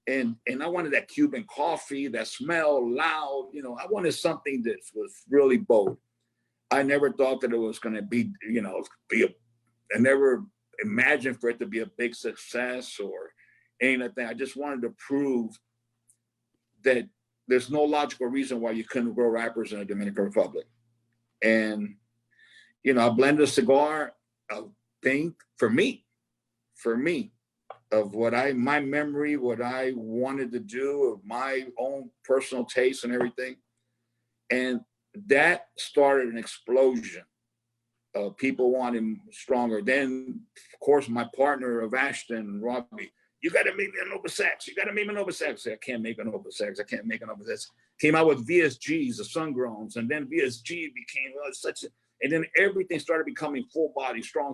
And I wanted that Cuban coffee, that smell, loud, you know, I wanted something that was really bold. I never thought that it was going to be, you know, I never imagined for it to be a big success or anything. I just wanted to prove that there's no logical reason why you couldn't grow wrappers in the Dominican Republic. And, you know, I blended a cigar, a thing for me, of my memory, what I wanted to do, of my own personal taste and everything. And that started an explosion of people wanting stronger. Then, of course, my partner of Ashton, Robbie, you got to make me an Nova Sax. You got to make me an Nova Sax. I can't make an Nova Sax. I can't make an Nova Sax. Came out with VSGs, the sun-growns, and then VSG became and then everything started becoming full body, strong.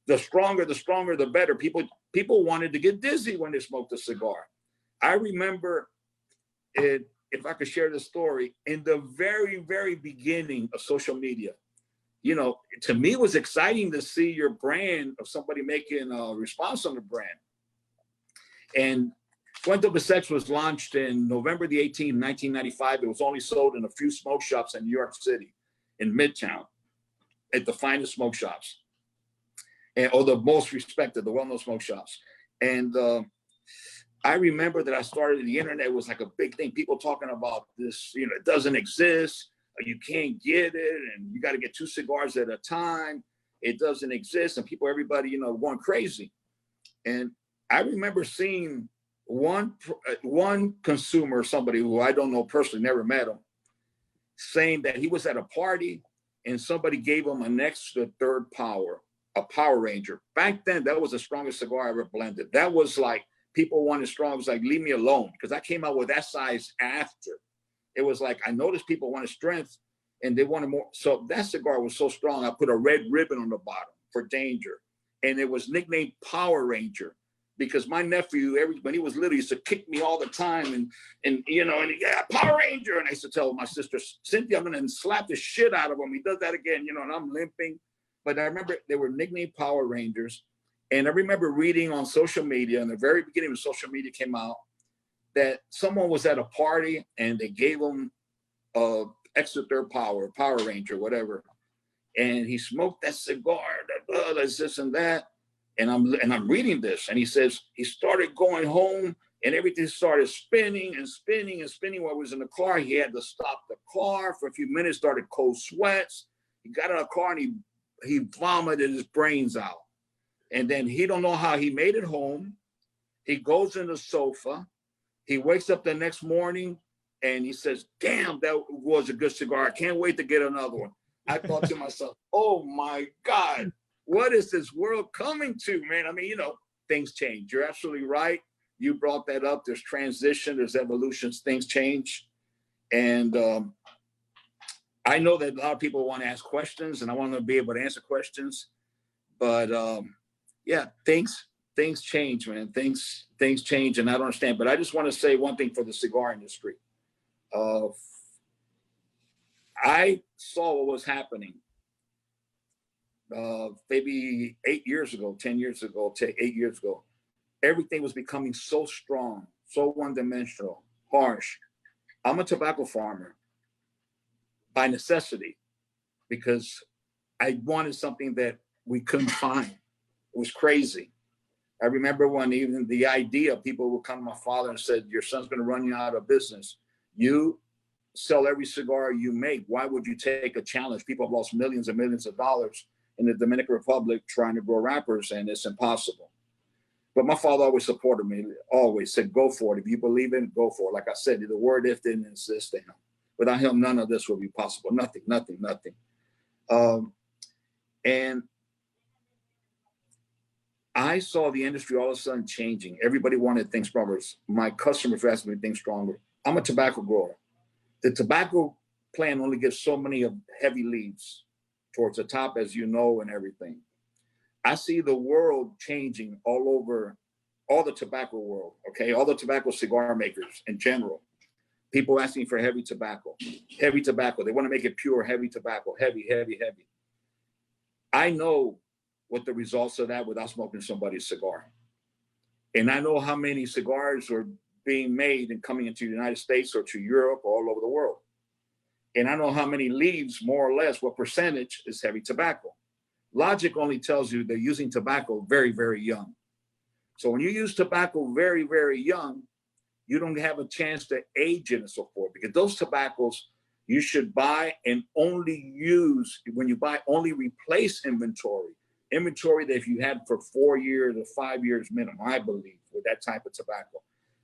The stronger, the better. People wanted to get dizzy when they smoked a cigar. I remember it, if I could share this story, in the very, very beginning of social media. You know, to me, it was exciting to see your brand of somebody making a response on the brand. And Fuentes was launched in November the 18th, 1995. It was only sold in a few smoke shops in New York City, in Midtown, at the finest smoke shops, or the most respected, the well-known smoke shops. And I remember that I started, the internet was like a big thing. People talking about this, you know, it doesn't exist. You can't get it, and you got to get 2 cigars at a time. It doesn't exist, and everybody, you know, going crazy. And I remember seeing one consumer, somebody who I don't know personally, never met him, saying that he was at a party and somebody gave him an extra third power, a Power Ranger. Back then, that was the strongest cigar I ever blended. That was like, people wanted strong. It was like, leave me alone, because I came out with that size after. It was like, I noticed people wanted strength and they wanted more. So that cigar was so strong, I put a red ribbon on the bottom for danger. And it was nicknamed Power Ranger because my nephew, when he was little, he used to kick me all the time and you know, and yeah, Power Ranger. And I used to tell my sister, Cynthia, I'm gonna slap the shit out of him. He does that again, you know, and I'm limping. But I remember they were nicknamed Power Rangers. And I remember reading on social media, in the very beginning when social media came out, that someone was at a party and they gave him extra third power, Power Ranger, whatever. And he smoked that cigar, this and that. And I'm reading this, and he says he started going home and everything started spinning while he was in the car. He had to stop the car for a few minutes, started cold sweats. He got out of the car and he vomited his brains out. And then he don't know how he made it home. He goes in the sofa. He wakes up the next morning and he says, damn, that was a good cigar. I can't wait to get another one. I thought to myself, oh my God, what is this world coming to, man? I mean, you know, things change. You're absolutely right. You brought that up. There's transition, there's evolutions, things change. And I know that a lot of people want to ask questions and I want to be able to answer questions. But yeah, things change, man. Things change, and I don't understand. But I just want to say one thing for the cigar industry. I saw what was happening maybe 8 years ago, 10 years ago, 8 years ago. Everything was becoming so strong, so one-dimensional, harsh. I'm a tobacco farmer by necessity because I wanted something that we couldn't find. It was crazy. I remember when even the idea, people would come to my father and said, your son's going to run you out of business. You sell every cigar you make. Why would you take a challenge? People have lost millions and millions of dollars in the Dominican Republic trying to grow wrappers, and it's impossible. But my father always supported me, always said, go for it. If you believe in it, go for it. Like I said, the word if didn't exist to him. Without him, none of this would be possible. Nothing. And I saw the industry all of a sudden changing. Everybody wanted things stronger. My customers were asking me things stronger. I'm a tobacco grower. The tobacco plant only gives so many of heavy leaves. towards the top, as you know, and everything. I see the world changing all over, all the tobacco world, okay? All the tobacco cigar makers in general. People asking for heavy tobacco. Heavy tobacco. They want to make it pure, heavy tobacco. Heavy, heavy, heavy. I know what the results of that without smoking somebody's cigar. And I know how many cigars are being made and coming into the United States or to Europe or all over the world. And I know how many leaves, more or less, what percentage is heavy tobacco. Logic only tells you they're using tobacco very, very young. So when you use tobacco very, very young, you don't have a chance to age it and so forth, because those tobaccos you should buy and only use, when you buy, only replace inventory that if you had for 4 years or 5 years minimum, I believe, with that type of tobacco.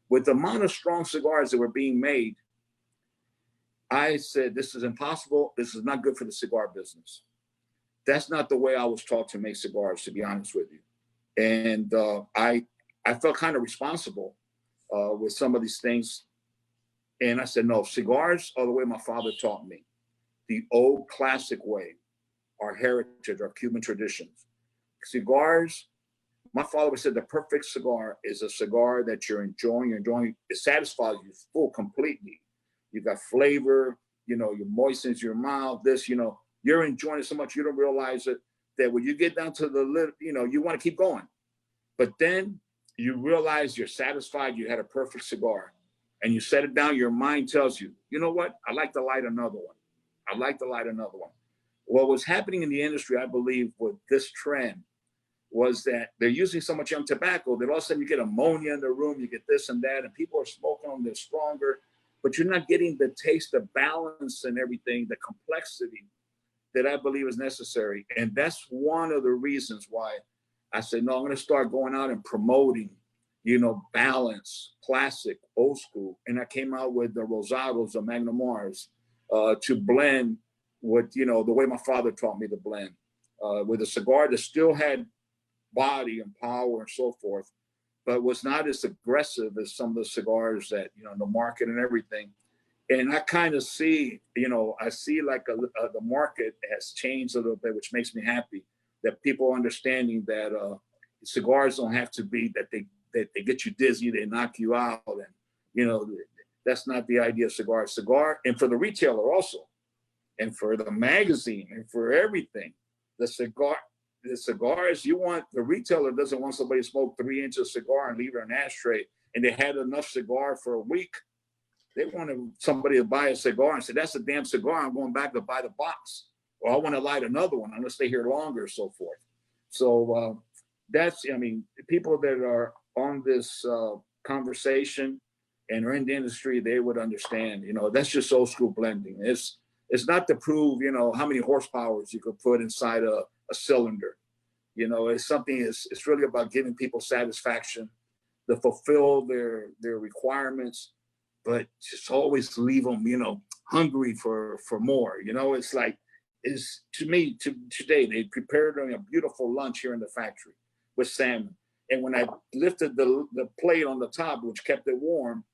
With the amount of strong cigars that were being made, I said, this is impossible. This is not good for the cigar business. That's not the way I was taught to make cigars, to be honest with you. And I felt kind of responsible with some of these things. And I said, no, cigars are the way my father taught me. The old classic way, our heritage, our Cuban traditions. Cigars, my father said the perfect cigar is a cigar that you're enjoying, it satisfies you full completely. You got flavor, you know, you moistens your mouth, this, you know, you're enjoying it so much you don't realize it, that when you get down to the lid, you know, you want to keep going. But then you realize you're satisfied, you had a perfect cigar, and you set it down, your mind tells you, you know what, I'd like to light another one. I'd like to light another one. What was happening in the industry, I believe, with this trend was that they're using so much young tobacco that all of a sudden you get ammonia in the room, you get this and that, and people are smoking them, they're stronger, but you're not getting the taste, the balance and everything, the complexity that I believe is necessary. And that's one of the reasons why I said, no, I'm going to start going out and promoting, you know, balance, classic, old school. And I came out with the Rosados, the Magnum-Rs, to blend with, you know, the way my father taught me to blend, with a cigar that still had body and power and so forth, but was not as aggressive as some of the cigars that, you know, the market and everything. And I kind of see, you know, I see like the market has changed a little bit, which makes me happy that people are understanding that cigars don't have to be that they get you dizzy, they knock you out. And, you know, that's not the idea of cigars. Cigar, and for the retailer also, and for the magazine and for everything, the cigars, you want, the retailer doesn't want somebody to smoke 3 inches cigar and leave it in an ashtray and they had enough cigar for a week. They wanted somebody to buy a cigar and say, that's a damn cigar, I'm going back to buy the box. Or I want to light another one, I'm going to stay here longer, so forth. So that's, I mean, people that are on this conversation and are in the industry, they would understand, you know, that's just old school blending. It's not to prove, you know, how many horsepowers you could put inside a cylinder. You know, it's something, it's really about giving people satisfaction, to fulfill their requirements, but just always leave them, you know, hungry for more. You know, it's like, is to me, today, they prepared a beautiful lunch here in the factory with salmon. And when I lifted the plate on the top, which kept it warm,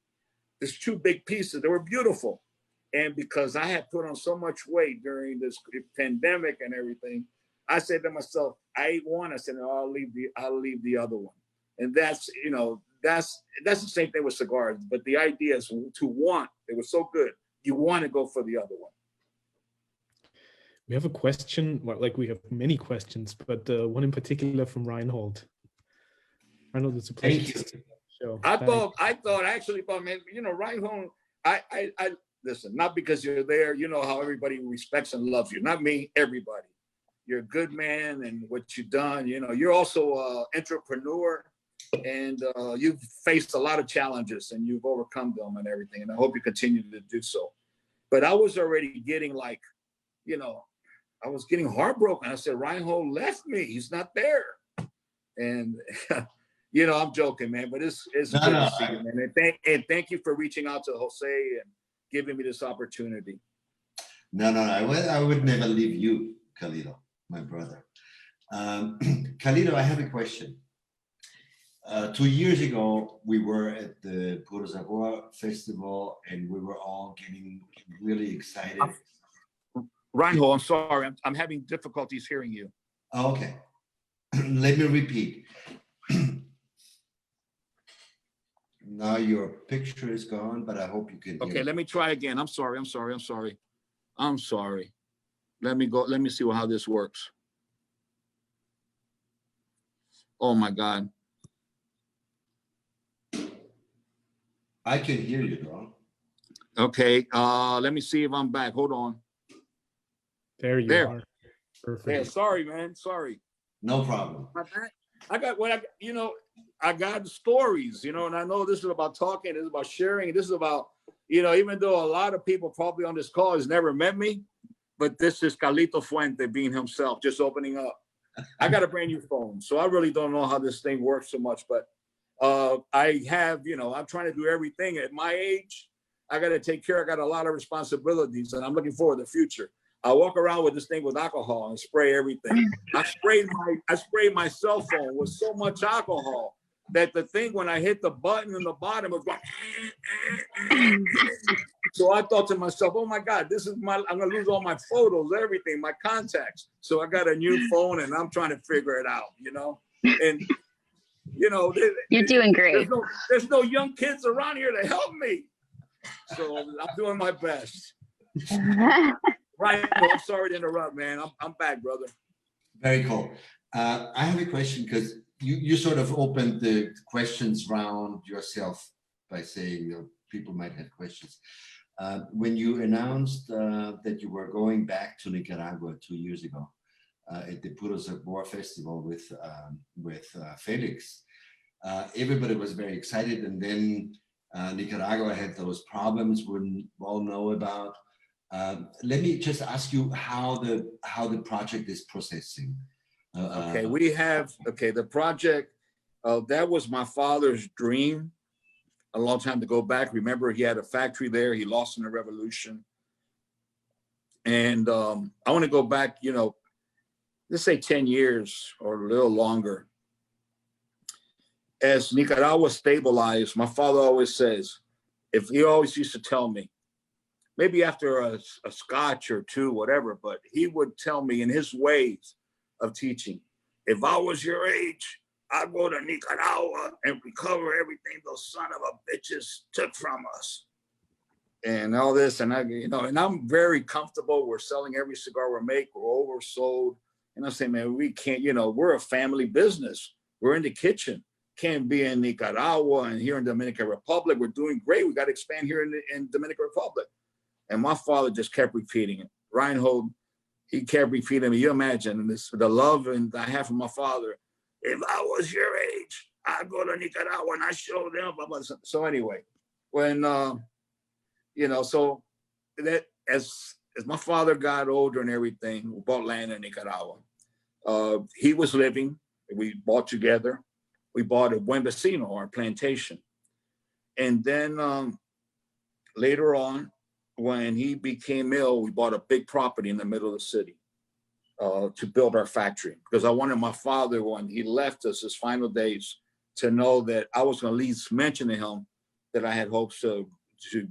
there's 2 big pieces. They were beautiful. And because I had put on so much weight during this pandemic and everything, I said to myself, I ate one. I said, no, I'll leave the other one. And that's, you know, that's the same thing with cigars. But the idea is to want, it was so good, you want to go for the other one. We have a question, well, like we have many questions, but one in particular from Reinhold. Reinhold, it's a pleasure to see you. I actually thought, man, you know, Reinhold, I listen, not because you're there, you know how everybody respects and loves you. Not me, everybody. You're a good man and what you've done, you know, you're also an entrepreneur and you've faced a lot of challenges and you've overcome them and everything. And I hope you continue to do so. But I was already getting like, you know, I was getting heartbroken. I said, Reinhold left me. He's not there. And, you know, I'm joking, man, but it's good to see you, man. And thank you for reaching out to Jose and giving me this opportunity. No, I would never leave you, Carlito, my brother. Carlito, I have a question. 2 years ago, we were at the Puro Sabor Festival and we were all getting really excited. Reinhold, I'm sorry. I'm having difficulties hearing you. Okay. Let me repeat. Now your picture is gone, but I hope you can hear. Okay, let me try again. I'm sorry. Let me go. Let me see how this works. Oh my God. I can hear you, bro. Okay, let me see if I'm back. Hold on. There you are. Perfect. Yeah, sorry, man. Sorry. No problem. I got what I got stories, and I know this is about talking, this is about sharing, this is about, even though a lot of people probably on this call has never met me, but this is Carlito Fuente being himself, just opening up. I got a brand new phone, so I really don't know how this thing works so much, but I have, I'm trying to do everything at my age. I got to take care. I got a lot of responsibilities, and I'm looking forward to the future. I walk around with this thing with alcohol and spray everything. I sprayed my cell phone with so much alcohol that the thing, when I hit the button in the bottom, was going. So I thought to myself, oh my God, I'm gonna lose all my photos, everything, my contacts. So I got a new phone and I'm trying to figure it out, And you're doing great. There's no young kids around here to help me. So I'm doing my best. Right. I'm sorry to interrupt, man. I'm back, brother. Very cool. I have a question because you sort of opened the questions round yourself by saying people might have questions. When you announced that you were going back to Nicaragua 2 years ago at the Puros of War Festival with Felix, everybody was very excited, and then Nicaragua had those problems we all know about. Let me just ask you how the project is processing. The project, that was my father's dream a long time to go back. Remember, he had a factory there. He lost in the revolution. And I want to go back, let's say 10 years or a little longer. As Nicaragua stabilized, my father always says, he always used to tell me, maybe after a scotch or two, whatever, but he would tell me in his ways of teaching, if I was your age, I'd go to Nicaragua and recover everything those son of a bitches took from us. And all this, and and I'm very comfortable. We're selling every cigar we make, we're oversold. And I say, man, we can't, we're a family business. We're in the kitchen. Can't be in Nicaragua and here in Dominican Republic. We're doing great. We got to expand here in Dominican Republic. And my father just kept repeating it. Reinhold, he kept repeating it. You imagine the love I have for my father. If I was your age, I'd go to Nicaragua and I show them. So anyway, when, so that as my father got older and everything, we bought land in Nicaragua. He was living, we bought together. We bought a buen vecino, our plantation. And then later on, when he became ill, we bought a big property in the middle of the city to build our factory. Because I wanted my father, when he left us his final days, to know that I was going to at least mention to him that I had hopes to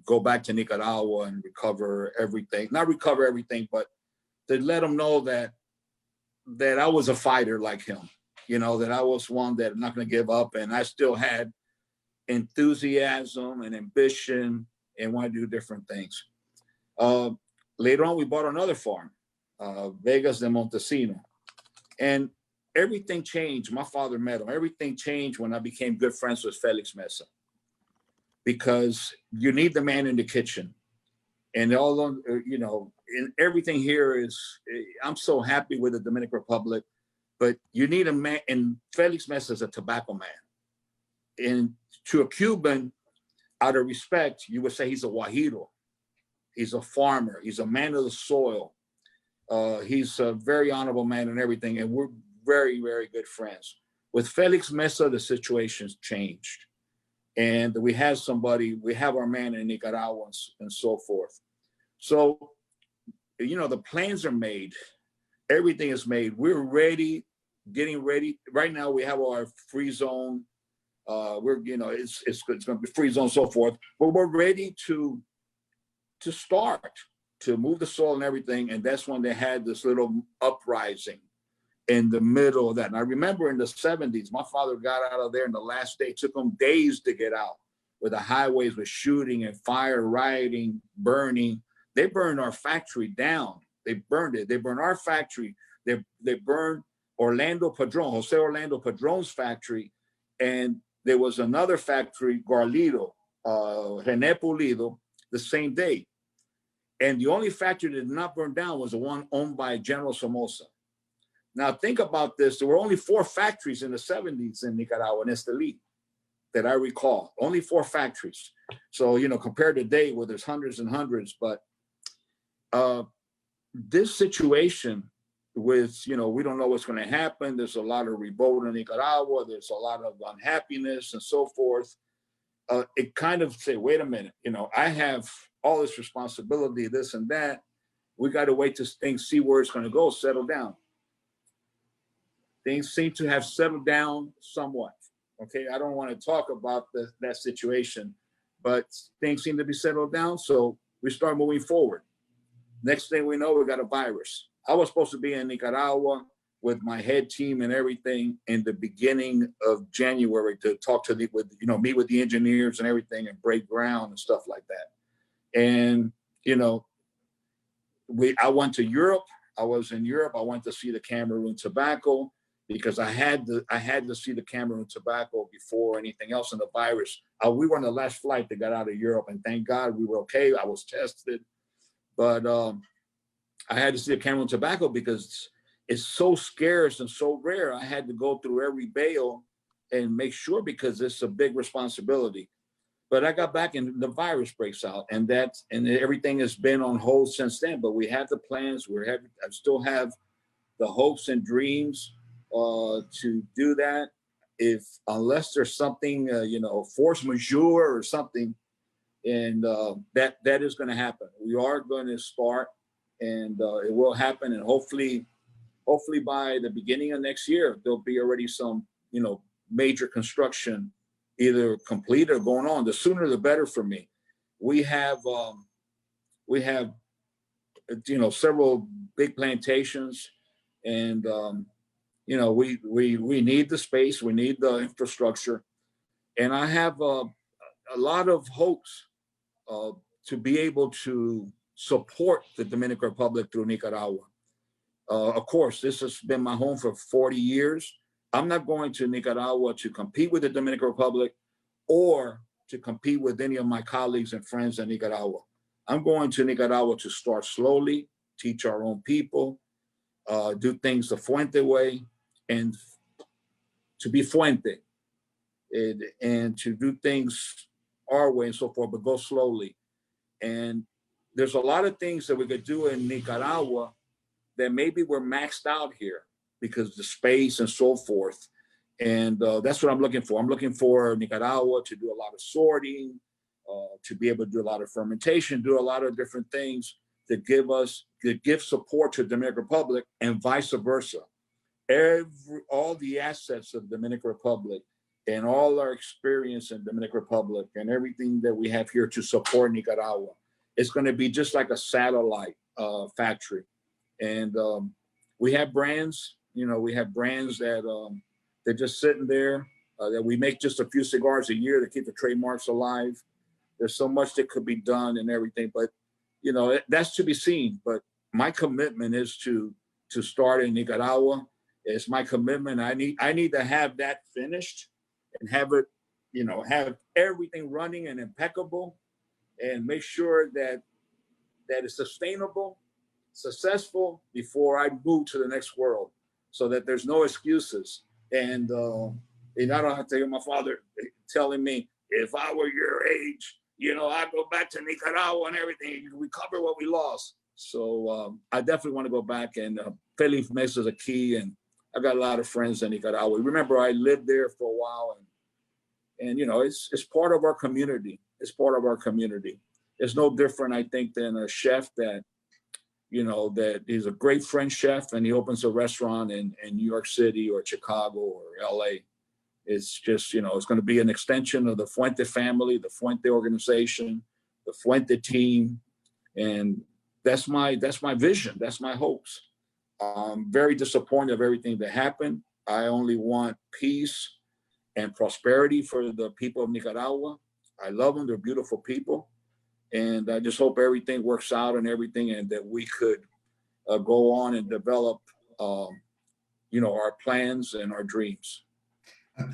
go back to Nicaragua and recover everything. Not recover everything, but to let him know that I was a fighter like him. That I was one that I'm not going to give up, and I still had enthusiasm and ambition and want to do different things. Later on, we bought another farm, Vegas de Montesino, and everything changed. My father met him. Everything changed when I became good friends with Felix Mesa, because you need the man in the kitchen. And and everything here is, I'm so happy with the Dominican Republic. But you need a man, and Felix Mesa is a tobacco man. And to a Cuban, out of respect, you would say he's a guajiro. He's a farmer. He's a man of the soil. He's a very honorable man and everything. And we're very, very good friends. With Felix Mesa, the situation's changed. And we have our man in Nicaragua and so forth. So, the plans are made. Everything is made. We're ready, getting ready. Right now, we have our free zone. It's going to be free zone, so forth. But we're ready to start to move the soil and everything. And that's when they had this little uprising in the middle of that. And I remember in the 70s, my father got out of there, and the last day, it took him days to get out, where the highways were shooting and fire, rioting, burning. They burned our factory down. They burned it. They burned our factory. They burned Jose Orlando Padron's factory. And there was another factory, Carlito, René Pulido, the same day. And the only factory that did not burn down was the one owned by General Somoza. Now think about this. There were only 4 factories in the 70s in Nicaragua, in Estelí, that I recall. Only 4 factories. So, you know, compared to today where there's hundreds and hundreds, but this situation with, you know, we don't know what's going to happen. There's a lot of revolt in Nicaragua. There's a lot of unhappiness and so forth. It kind of say, wait a minute, you know, I have all this responsibility, this and that. We got to wait to things, see where it's going to go, settle down. Things seem to have settled down somewhat. Okay, I don't want to talk about that situation, but things seem to be settled down. So we start moving forward. Next thing we know, we got a virus. I was supposed to be in Nicaragua with my head team and everything in the beginning of January to talk to meet with the engineers and everything and break ground and stuff like that. And, you know, I went to Europe. I was in Europe. I went to see the Cameroon tobacco because I had to see the Cameroon tobacco before anything else in the virus. We were on the last flight that got out of Europe, and thank God we were okay. I was tested, but I had to see the Cameroon tobacco because it's so scarce and so rare. I had to go through every bale and make sure because it's a big responsibility. But I got back and the virus breaks out, and everything has been on hold since then. But we have the plans. I still have the hopes and dreams to do that. Unless there's something, force majeure or something, and that is going to happen. We are going to start, and it will happen. And hopefully by the beginning of next year, there'll be already some, major construction either complete or going on. The sooner the better for me. We have several big plantations, and we need the space, we need the infrastructure, and I have a lot of hopes to be able to support the Dominican Republic through Nicaragua. Of course, this has been my home for 40 years. I'm not going to Nicaragua to compete with the Dominican Republic or to compete with any of my colleagues and friends in Nicaragua. I'm going to Nicaragua to start slowly, teach our own people, do things the Fuente way, and to be Fuente, and to do things our way and so forth, but go slowly. And there's a lot of things that we could do in Nicaragua that maybe we're maxed out here because of the space and so forth. And that's what I'm looking for. I'm looking for Nicaragua to do a lot of sorting, to be able to do a lot of fermentation, do a lot of different things to give support to the Dominican Republic, and vice versa. All the assets of the Dominican Republic and all our experience in the Dominican Republic and everything that we have here to support Nicaragua, it's going to be just like a satellite factory. And we have brands, that they're just sitting there, that we make just a few cigars a year to keep the trademarks alive. There's so much that could be done and everything, but that's to be seen. But my commitment is to start in Nicaragua. It's my commitment. I need to have that finished and have it, have everything running and impeccable, and make sure that it's sustainable, successful before I move to the next world, so that there's no excuses. And I don't have to hear my father telling me, if I were your age, I'd go back to Nicaragua and everything, recover what we lost. So I definitely want to go back, and Feliz Mesa is a key, and I've got a lot of friends in Nicaragua. Remember, I lived there for a while, and it's part of our community. It's part of our community. It's no different, I think, than a chef that he's a great French chef, and he opens a restaurant in New York City or Chicago or LA. It's just, it's going to be an extension of the Fuente family, the Fuente organization, the Fuente team. And that's my vision. That's my hopes. I'm very disappointed of everything that happened. I only want peace and prosperity for the people of Nicaragua. I love them. They're beautiful people. And I just hope everything works out and everything, and that we could go on and develop, our plans and our dreams.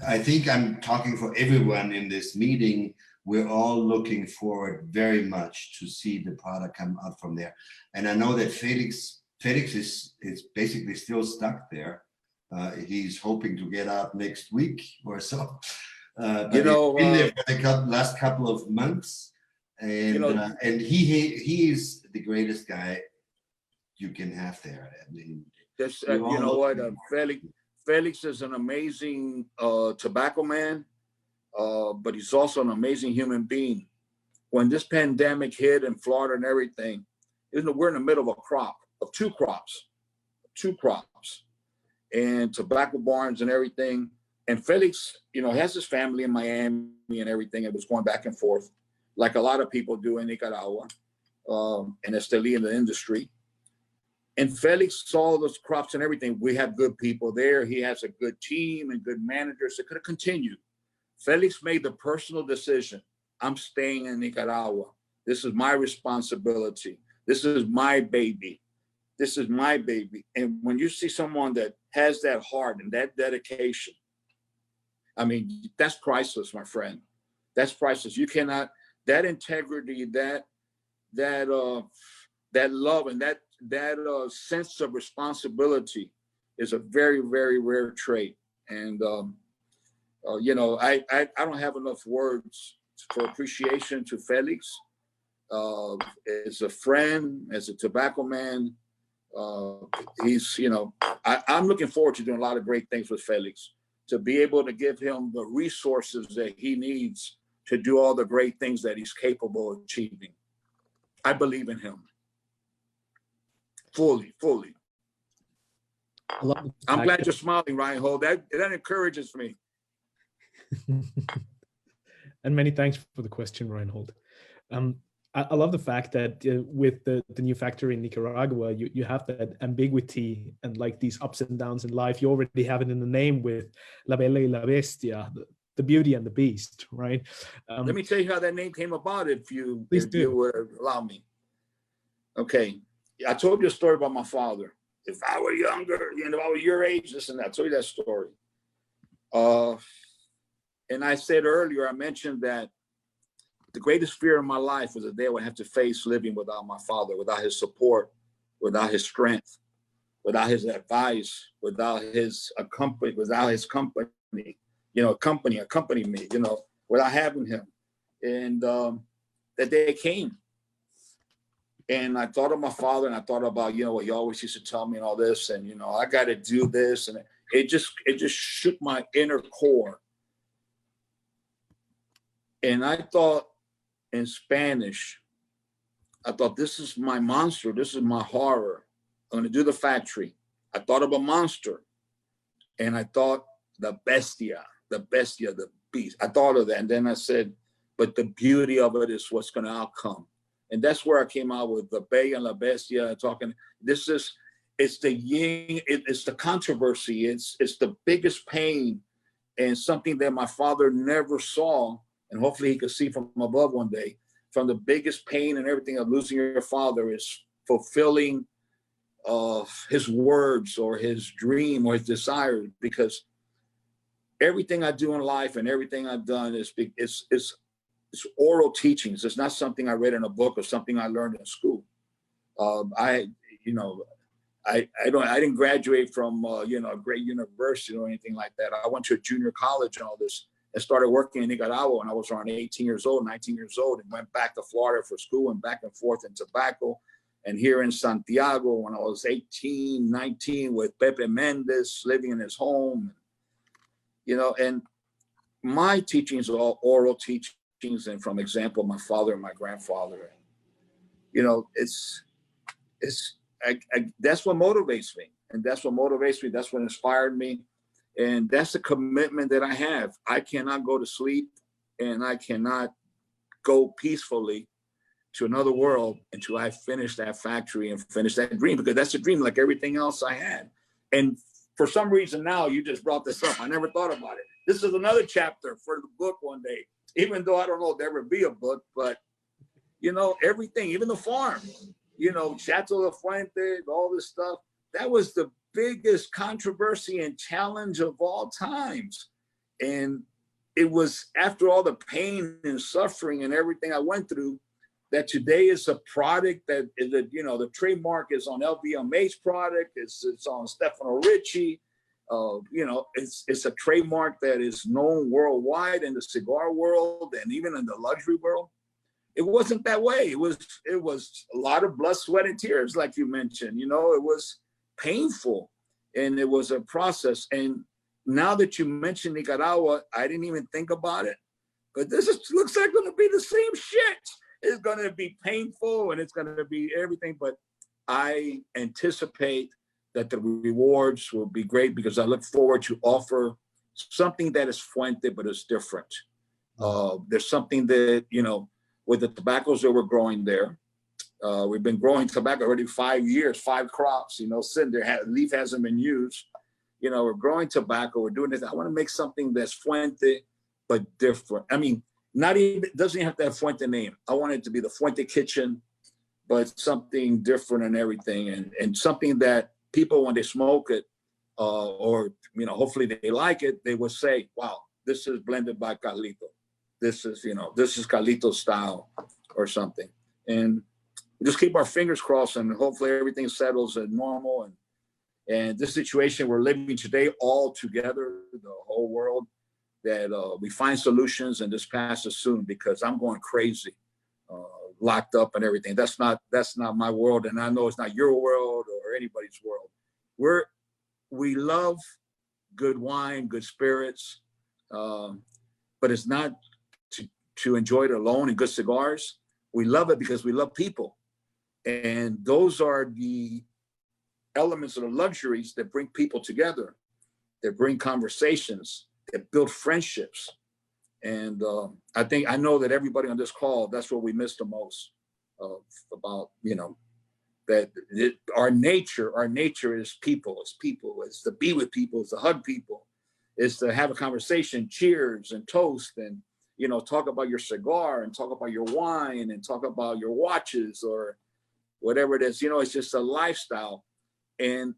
I think I'm talking for everyone in this meeting. We're all looking forward very much to see the product come out from there. And I know that Felix is basically still stuck there. He's hoping to get out next week or so. But he's been there for the last couple of months, and he is the greatest guy you can have there. I mean, Felix is an amazing tobacco man, but he's also an amazing human being. When this pandemic hit in Florida and everything, we're in the middle of two crops, and tobacco barns and everything. And Felix, has his family in Miami and everything. It was going back and forth, like a lot of people do in Nicaragua, and Esteli in the industry. And Felix saw those crops and everything. We have good people there. He has a good team and good managers that could have continued. Felix made the personal decision. I'm staying in Nicaragua. This is my responsibility. This is my baby. This is my baby. And when you see someone that has that heart and that dedication, I mean, that's priceless, my friend. That's priceless. You cannot, that integrity, that love and that sense of responsibility is a very, very rare trait. And, I don't have enough words for appreciation to Felix. As a friend, as a tobacco man, he's, I'm looking forward to doing a lot of great things with Felix, to be able to give him the resources that he needs to do all the great things that he's capable of achieving. I believe in him. Fully. I'm glad you're smiling, Reinhold. That encourages me. And many thanks for the question, Reinhold. I love the fact that with the new factory in Nicaragua, you have that ambiguity and like these ups and downs in life. You already have it in the name with La Bella y la Bestia, the beauty and the beast, right? Let me tell you how that name came about, if you would allow me. Okay. I told you a story about my father. If I were younger, if I were your age, this and that. I told you that story. And I said earlier, I mentioned that the greatest fear in my life was the day I would have to face living without my father, without his support, without his strength, without his advice, without his company, accompany me, without having him. And that day came. And I thought of my father, and I thought about, what he always used to tell me and all this, and, I got to do this. And it just shook my inner core. And I thought in Spanish, this is my monster. This is my horror. I'm going to do the factory. I thought of a monster. And I thought the bestia, the beast. I thought of that. And then I said, but the beauty of it is what's going to outcome. And that's where I came out with the Bella and la Bestia, talking. It's the yin, it's the controversy. It's the biggest pain, and something that my father never saw. And hopefully he could see from above one day. From the biggest pain and everything of losing your father is fulfilling his words or his dream or his desire. Because everything I do in life and everything I've done is it's oral teachings. It's not something I read in a book or something I learned in school. I didn't graduate from a great university or anything like that. I went to a junior college and all this, and started working in Nicaragua when I was around 19 years old, and went back to Florida for school and back and forth in tobacco. And here in Santiago when I was 18, 19 with Pepe Mendez, living in his home, and my teachings are all oral teachings and from example, my father and my grandfather. That's what motivates me. And that's what motivates me. That's what inspired me. And that's the commitment that I have. I cannot go to sleep and I cannot go peacefully to another world until I finish that factory and finish that dream, because that's a dream like everything else I had. And for some reason now, you just brought this up. I never thought about it. This is another chapter for the book one day, even though I don't know if there ever be a book, but you know, everything, even the farm, you know, Chateau Fuente, all this stuff, that was the biggest controversy and challenge of all times. And it was after all the pain and suffering and everything I went through, that today is a product that, you know, the trademark is on LVMH's product, it's on Stefano Ricci, you know, it's a trademark that is known worldwide in the cigar world and even in the luxury world. It wasn't that way. It was a lot of blood, sweat, and tears, like you mentioned. You know, it was painful, and it was a process. And now that you mentioned Nicaragua, I didn't even think about it, but looks like going to be the same shit. It's going to be painful, and it's going to be everything. But I anticipate that the rewards will be great, because I look forward to offer something that is Fuente, but it's different. There's something that, you know, with the tobaccos that we're growing there. We've been growing tobacco already 5 years, 5 crops, you know, sitting there, leaf hasn't been used. You know, we're growing tobacco, we're doing this. I want to make something that's Fuente, but different. I mean, not even, it doesn't even have to have Fuente name. I want it to be the Fuente kitchen, but something different and everything. And something that people, when they smoke it, or, you know, hopefully they like it, they will say, wow, this is blended by Carlito. This is, you know, this is Carlito style or something. And we just keep our fingers crossed, and hopefully everything settles as normal. And this situation we're living today all together, the whole world, that we find solutions and this passes soon, because I'm going crazy, locked up and everything. That's not my world. And I know it's not your world or anybody's world. We love good wine, good spirits, but it's not to enjoy it alone, and good cigars. We love it because we love people. And those are the elements of the luxuries that bring people together, that bring conversations, that build friendships. And I know that everybody on this call, that's what we miss the most about, you know, that our nature is people. It's to be with people, it's to hug people, it's to have a conversation, cheers and toast, and, you know, talk about your cigar and talk about your wine and talk about your watches or whatever it is. You know, it's just a lifestyle. And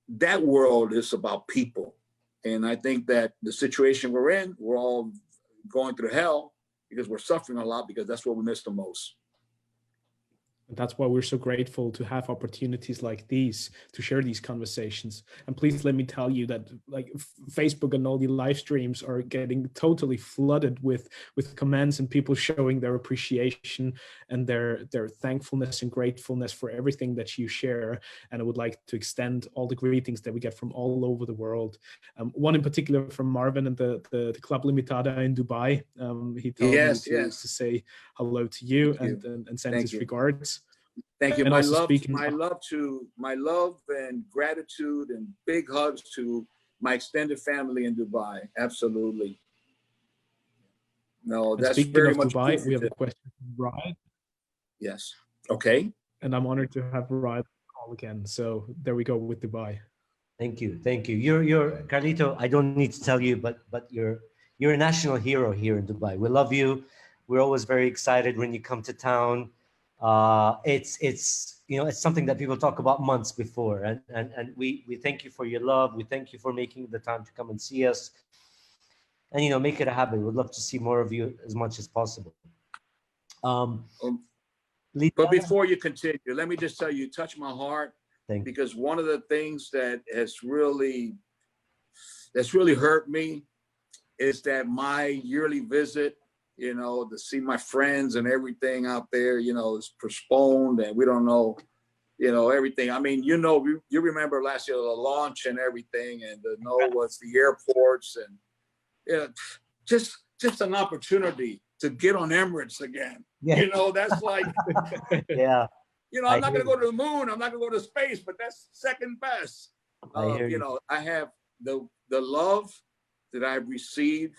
that world is about people. And I think that the situation we're in, we're all going through hell because we're suffering a lot, because that's what we miss the most. That's why we're so grateful to have opportunities like these to share these conversations. And please let me tell you that, like, Facebook and all the live streams are getting totally flooded with comments and people showing their appreciation and their thankfulness and gratefulness for everything that you share. And I would like to extend all the greetings that we get from all over the world. One in particular from Marvin and the Club Limitada in Dubai. He told me to say hello to you and send his regards. Thank you. And My love and gratitude and big hugs to my extended family in Dubai. Absolutely. No, that's very much Dubai. We have a question from Ryan. Yes. Okay. And I'm honored to have Ryan call again. So there we go with Dubai. Thank you. You're Carlito. I don't need to tell you, but you're a national hero here in Dubai. We love you. We're always very excited when you come to town. It's you know, it's something that people talk about months before, and we thank you for your love. We thank you for making the time to come and see us, and, you know, make it a habit. We'd love to see more of you as much as possible. But before you continue, let me just tell you, you touch my heart, because one of the things that has really hurt me is that my yearly visit, you know, to see my friends and everything out there, you know, is postponed, and we don't know, you know, everything. I mean, you know, you remember last year, the launch and everything, and what's the airports, and, you know, just an opportunity to get on Emirates again. Yeah. You know, that's like, yeah. You know, I'm not going to go to the moon. I'm not going to go to space, but that's second best. You know, I have the love that I've received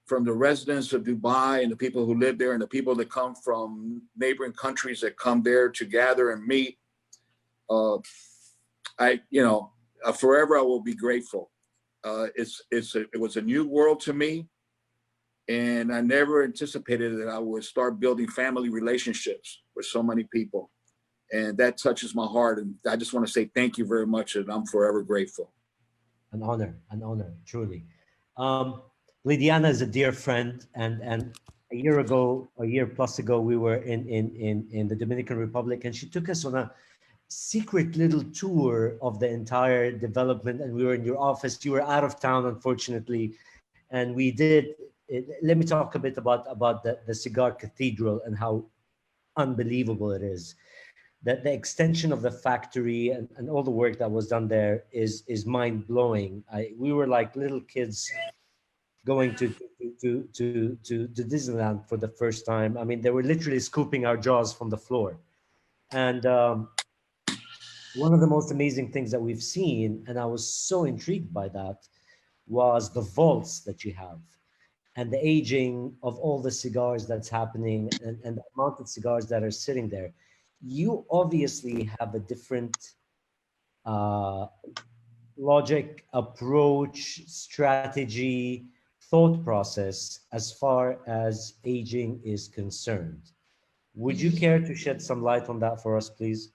from the residents of Dubai and the people who live there and the people that come from neighboring countries that come there to gather and meet. Forever I will be grateful. It was a new world to me, and I never anticipated that I would start building family relationships with so many people, and that touches my heart. And I just want to say thank you very much, and I'm forever grateful. An honor, truly. Lidiana is a dear friend, and a year plus ago, we were in the Dominican Republic, and she took us on a secret little tour of the entire development, and we were in your office. You were out of town, unfortunately, and we did. Let me talk a bit about the Cigar Cathedral and how unbelievable it is. That the extension of the factory and all the work that was done there is mind blowing. We were like little kids going to Disneyland for the first time. I mean, they were literally scooping our jaws from the floor, and one of the most amazing things that we've seen, and I was so intrigued by that, was the vaults that you have and the aging of all the cigars that's happening and the amount of cigars that are sitting there. You obviously have a different logic, approach, strategy, thought process as far as aging is concerned. Would you care to shed some light on that for us, please?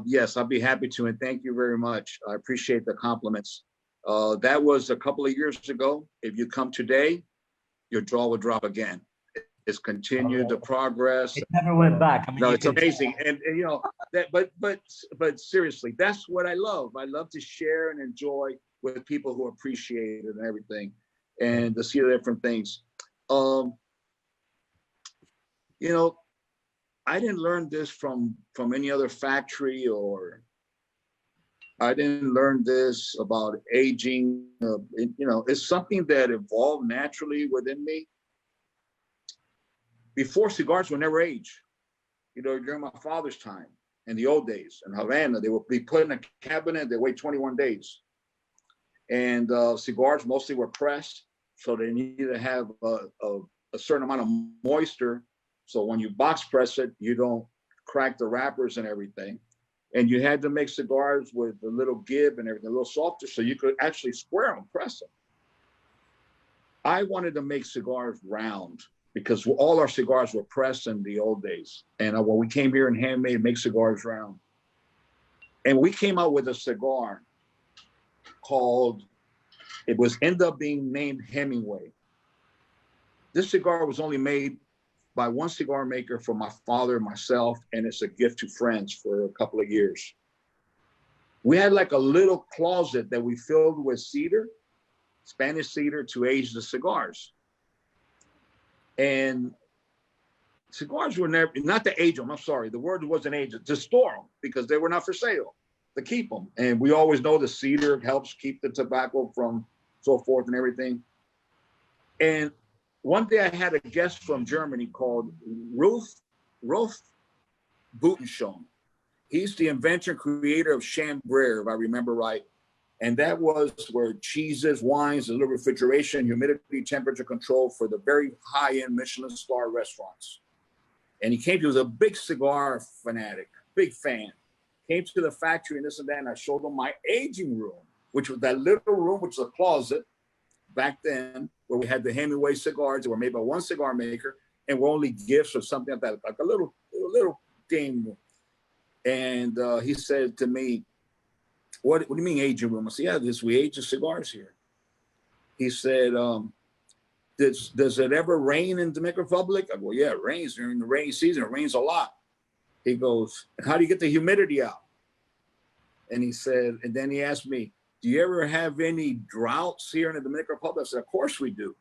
Yes, I'll be happy to, and thank you very much. I appreciate the compliments. That was a couple of years ago. If you come today, your jaw will drop again. It's continued the progress. It never went back. I mean, no, it's amazing, and you know that. But seriously, that's what I love. I love to share and enjoy with people who appreciate it and everything, and to see the different things. You know, I didn't learn this from any other factory, or I didn't learn this about aging. You know, it's something that evolved naturally within me. Before, cigars were never aged. You know, during my father's time, in the old days, in Havana, they would be put in a cabinet, they wait 21 days. And cigars mostly were pressed, so they needed to have a certain amount of moisture. So when you box press it, you don't crack the wrappers and everything. And you had to make cigars with a little give and everything, a little softer, so you could actually square them, press them. I wanted to make cigars round because all our cigars were pressed in the old days. And when we came here and handmade, make cigars round. And we came out with a cigar called, it was ended up being named Hemingway. This cigar was only made by one cigar maker for my father and myself, and it's a gift to friends for a couple of years. We had like a little closet that we filled with cedar, Spanish cedar, to age the cigars. And cigars were never, not to age them, I'm sorry, the word wasn't age, to store them, because they were not for sale, to keep them. And we always know the cedar helps keep the tobacco from so forth and everything. And one day I had a guest from Germany called Rolf Butenschon. He's the inventor and creator of Chambray, if I remember right. And that was where cheeses, wines, a little refrigeration, humidity, temperature control for the very high-end Michelin star restaurants. And he came to, he was a big cigar fanatic, big fan. Came to the factory and this and that, and I showed him my aging room, which was that little room, which was a closet back then, where we had the Hemingway cigars that were made by one cigar maker, and were only gifts or something like that, like a little game room. And he said to me, what do you mean aging room? I said, yeah, we age the cigars here. He said, does it ever rain in Dominican Republic? I go, yeah, it rains during the rainy season. It rains a lot. He goes, how do you get the humidity out? And he said, and then he asked me, do you ever have any droughts here in the Dominican Republic? I said, of course we do.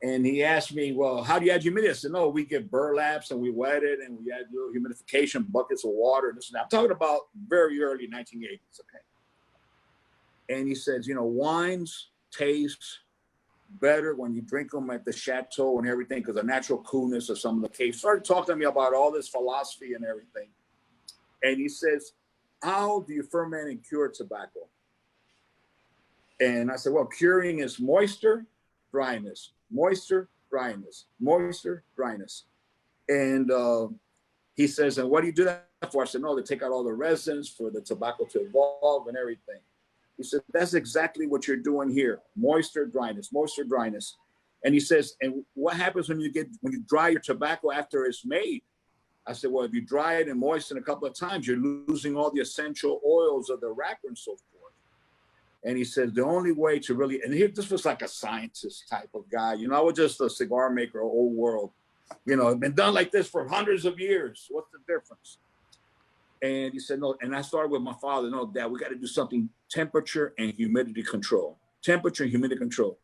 And he asked me, well, how do you add humidity? I said, no, we get burlaps and we wet it and we add little humidification buckets of water and this and that. I'm talking about very early 1980s, okay? And he says, you know, wines taste better when you drink them at the chateau and everything because of natural coolness of some of the caves. Started talking to me about all this philosophy and everything. And he says, how do you ferment and cure tobacco? And I said, well, curing is moisture, dryness, moisture, dryness, moisture, dryness. And he says, and what do you do that for? I said, no, to take out all the resins for the tobacco to evolve and everything. He said, that's exactly what you're doing here. Moisture, dryness, moisture, dryness. And he says, and what happens when you dry your tobacco after it's made? I said, well, if you dry it and moisten a couple of times, you're losing all the essential oils of the wrapper and so forth. And he says, the only way to really, and here, this was like a scientist type of guy. You know, I was just a cigar maker, old world. You know, it's been done like this for hundreds of years. What's the difference? And he said, no. And I started with my father. No, Dad, we got to do something temperature and humidity control. Temperature and humidity control.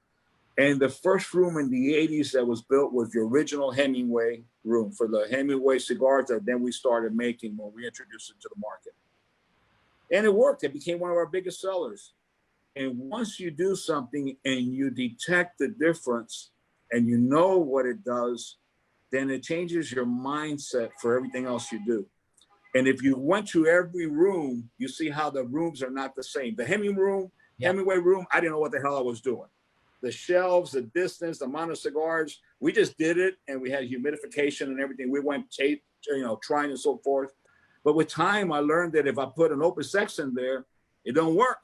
And the first room in the 80s that was built was the original Hemingway room for the Hemingway cigars that then we started making when we introduced it to the market. And it worked. It became one of our biggest sellers. And once you do something and you detect the difference and you know what it does, then it changes your mindset for everything else you do. And if you went to every room, you see how the rooms are not the same. The Hemingway room, I didn't know what the hell I was doing. The shelves, the distance, the amount of cigars, we just did it, and we had humidification and everything. We went trying and so forth. But with time, I learned that if I put an Opus X in there, it don't work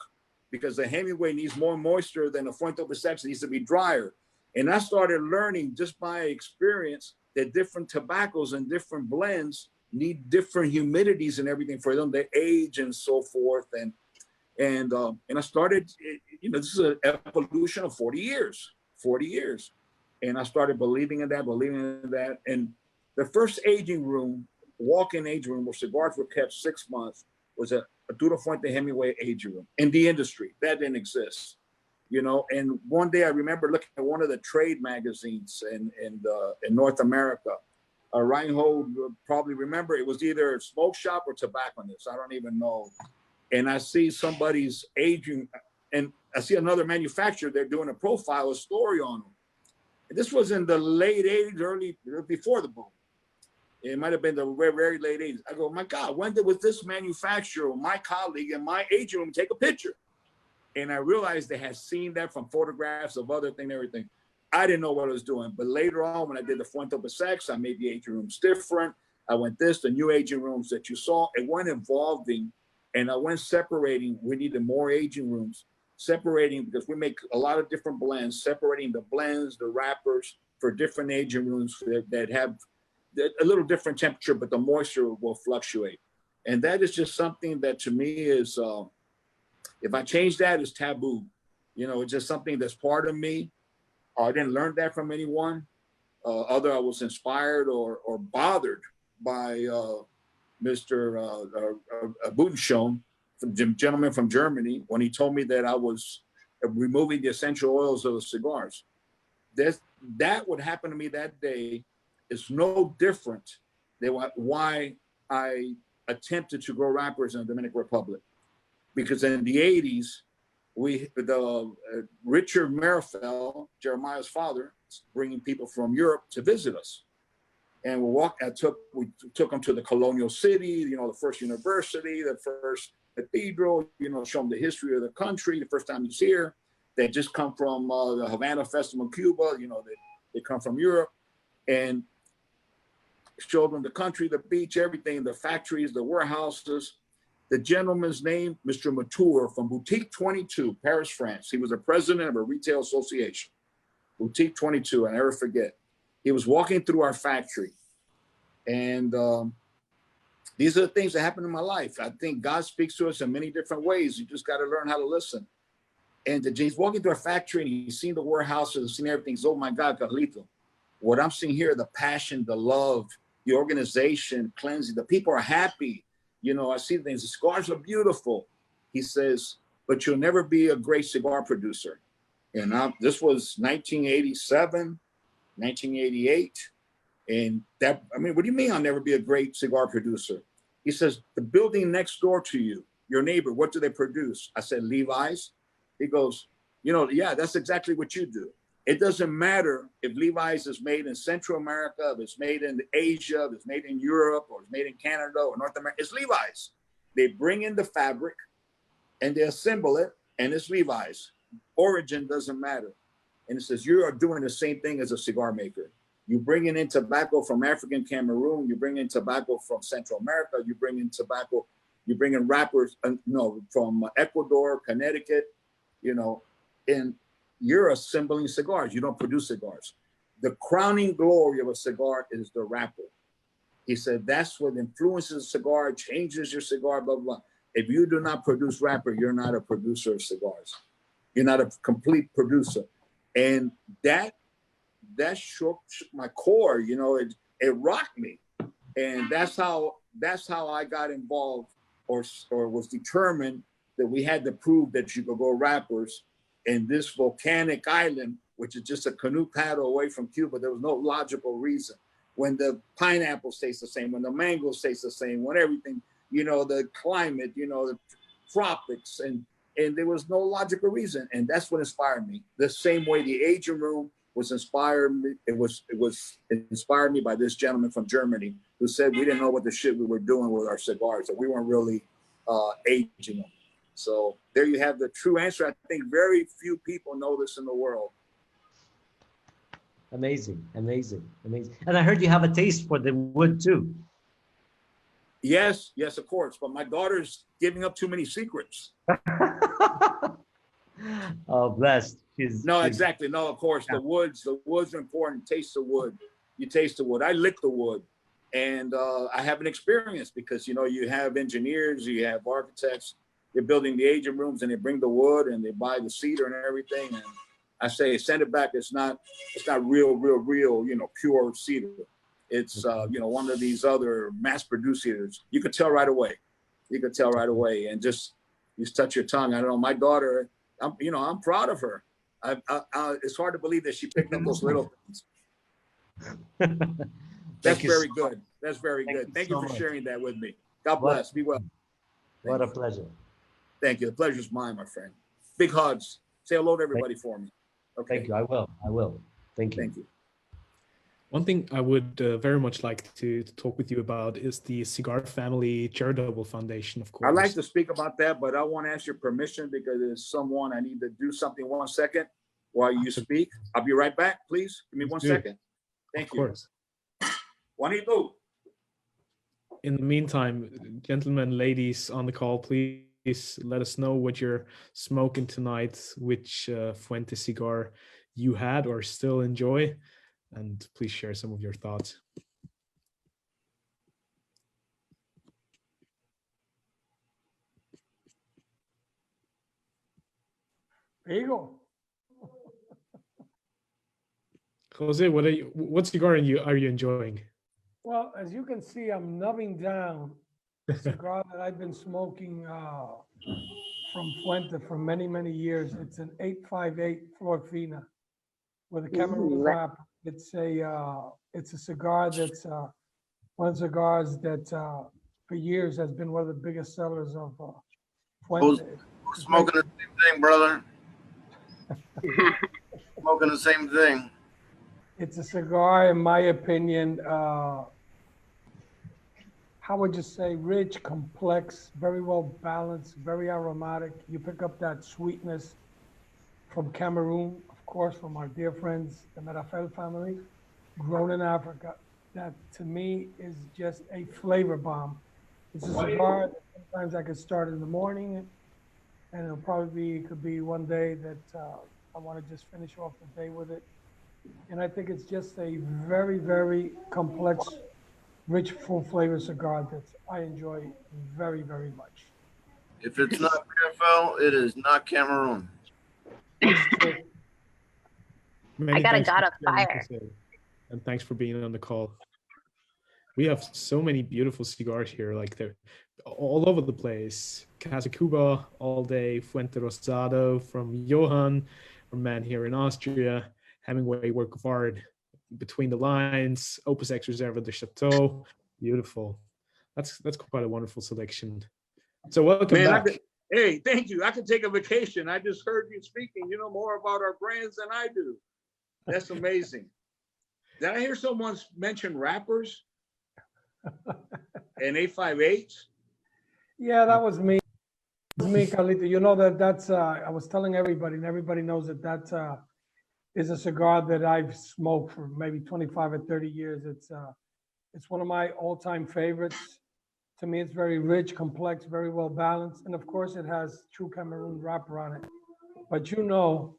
because the Hemingway needs more moisture than the Fuente Opus X. It needs to be drier. And I started learning just by experience that different tobaccos and different blends need different humidities and everything for them to age and so forth. And I started, you know, this is an evolution of 40 years. And I started believing in that. And the first aging room, walk-in aging room where cigars were kept 6 months was a Arturo Fuente Hemingway aging room in the industry. That didn't exist, you know. And one day I remember looking at one of the trade magazines in North America. Reinhold probably remember, it was either Smoke Shop or Tobacconist. I don't even know. And I see somebody's aging, and I see another manufacturer, they're doing a story on them. And this was in the late 80s, before the boom. It might have been the very, very late 80s. I go, my God, when was this manufacturer, my colleague in my aging room, take a picture? And I realized they had seen that from photographs of other things and everything. I didn't know what I was doing. But later on, when I did the Fuente Opus X, I made the aging rooms different. I went the new aging rooms that you saw. It went evolving, and I went separating. We needed more aging rooms, separating because we make a lot of different blends, separating the blends, the wrappers for different aging rooms that have a little different temperature, but the moisture will fluctuate. And that is just something that to me is, if I change that, it's taboo. You know, it's just something that's part of me. I didn't learn that from anyone. I was inspired or bothered by Mr. Budenschon, the gentleman from Germany, when he told me that I was removing the essential oils of the cigars. That would happen to me that day is no different than why I attempted to grow wrappers in the Dominican Republic. Because in the 80s, Richard Merifel, Jeremiah's father, bringing people from Europe to visit us. And we took them to the colonial city, you know, the first university, the first cathedral, you know, show them the history of the country. The first time he's here, they just come from the Havana Festival in Cuba, you know, they come from Europe, and showed them the country, the beach, everything, the factories, the warehouses. The gentleman's name, Mr. Matour from Boutique 22, Paris, France. He was the president of a retail association, Boutique 22, I never forget. He was walking through our factory. And these are the things that happen in my life. I think God speaks to us in many different ways. You just got to learn how to listen. And he's walking through our factory and he's seen the warehouses and seen everything. So, oh my God, Carlito, what I'm seeing here, the passion, the love, the organization, cleansing, the people are happy. You know, I see things, the cigars are beautiful. He says, but you'll never be a great cigar producer. And this was 1987, 1988. And that, I mean, what do you mean I'll never be a great cigar producer? He says, the building next door to you, your neighbor, what do they produce? I said, Levi's. He goes, you know, yeah, that's exactly what you do. It doesn't matter if Levi's is made in Central America, if it's made in Asia, if it's made in Europe, or it's made in Canada or North America. It's Levi's. They bring in the fabric and they assemble it, and it's Levi's. origin doesn't matter. And it says, you are doing the same thing as a cigar maker. You bring in tobacco from African Cameroon, you bring in tobacco from Central America, you bring in tobacco, you bring in wrappers, from Ecuador, Connecticut, and you're assembling cigars. You don't produce cigars. The crowning glory of a cigar is the wrapper. He said, that's what influences a cigar, changes your cigar, blah, blah. If you do not produce wrapper, you're not a producer of cigars. You're not a complete producer. And that shook my core, it rocked me. And that's how I got involved or was determined that we had to prove that you could go wrappers in this volcanic island, which is just a canoe paddle away from Cuba. There was no logical reason. When the pineapples taste the same, when the mangoes taste the same, when everything, the climate, the tropics, and there was no logical reason. And that's what inspired me. The same way the aging room was inspired me. It inspired me by this gentleman from Germany who said we didn't know what the shit we were doing with our cigars, that we weren't really aging them. So there you have the true answer. I think very few people know this in the world. Amazing, amazing, amazing. And I heard you have a taste for the wood too. Yes, of course. But my daughter's giving up too many secrets. Oh, blessed. Exactly. No, of course. Yeah. The woods are important. Taste the wood. You taste the wood. I lick the wood. And I have an experience because, you have engineers, you have architects, they're building the aging rooms and they bring the wood and they buy the cedar and everything. And I say, send it back. It's not real, pure cedar. It's, one of these other mass-produced cedars. You could tell right away. And just touch your tongue. I don't know. My daughter, I'm proud of her. It's hard to believe that she picked up those little things. That's very good. That's very good. Thank you for sharing that with me. God bless. Be well. What a pleasure. Thank you. The pleasure's mine, my friend. Big hugs. Say hello to everybody for me. Okay. Thank you. I will. Thank you. Thank you. One thing I would very much like to talk with you about is the Cigar Family Charitable Foundation, of course. I'd like to speak about that, but I want to ask your permission because there's someone I need to do something 1 second while you speak. I'll be right back, please. Give me 1 second. Thank you. Of course. Juanito. In the meantime, gentlemen, ladies on the call, please let us know what you're smoking tonight, which Fuente cigar you had or still enjoy, and please share some of your thoughts. There you go. Jose, what cigar are you enjoying? Well, as you can see, I'm nubbing down a cigar that I've been smoking from Fuente for many, many years. It's an 858 Flor Fina with a Cameroon wrap. It's a cigar that's one of the cigars that for years has been one of the biggest sellers of Fuente. Smoking the same thing, brother. Smoking the same thing. It's a cigar, in my opinion, how would you say, rich, complex, very well balanced, very aromatic. You pick up that sweetness from Cameroon, of course, from our dear friends, the Merafel family, grown in Africa. That to me is just a flavor bomb. It's a cigar that sometimes I could start in the morning, and it could be one day that I want to just finish off the day with it. And I think it's just a very, very complex, rich, full flavor cigar that I enjoy very, very much. If it's not PFL, it is not Cameroon. I got a God of fire. And thanks for being on the call. We have so many beautiful cigars here, like they're all over the place. Casa Cuba all day, Fuente Rosado from Johann, our man here in Austria, Hemingway work of art, Between the Lines, Opus X Reserva de Chateau. Beautiful. That's quite a wonderful selection. So welcome back. Hey, thank you. I can take a vacation. I just heard you speaking. You know more about our brands than I do. That's amazing. Did I hear someone mention rappers and 858s? Yeah, that was me. me, Carlito. You know that's, I was telling everybody, and everybody knows that that is a cigar that I've smoked for maybe 25 or 30 years. It's one of my all-time favorites. To me, it's very rich, complex, very well balanced. And of course, it has true Cameroon wrapper on it. But you know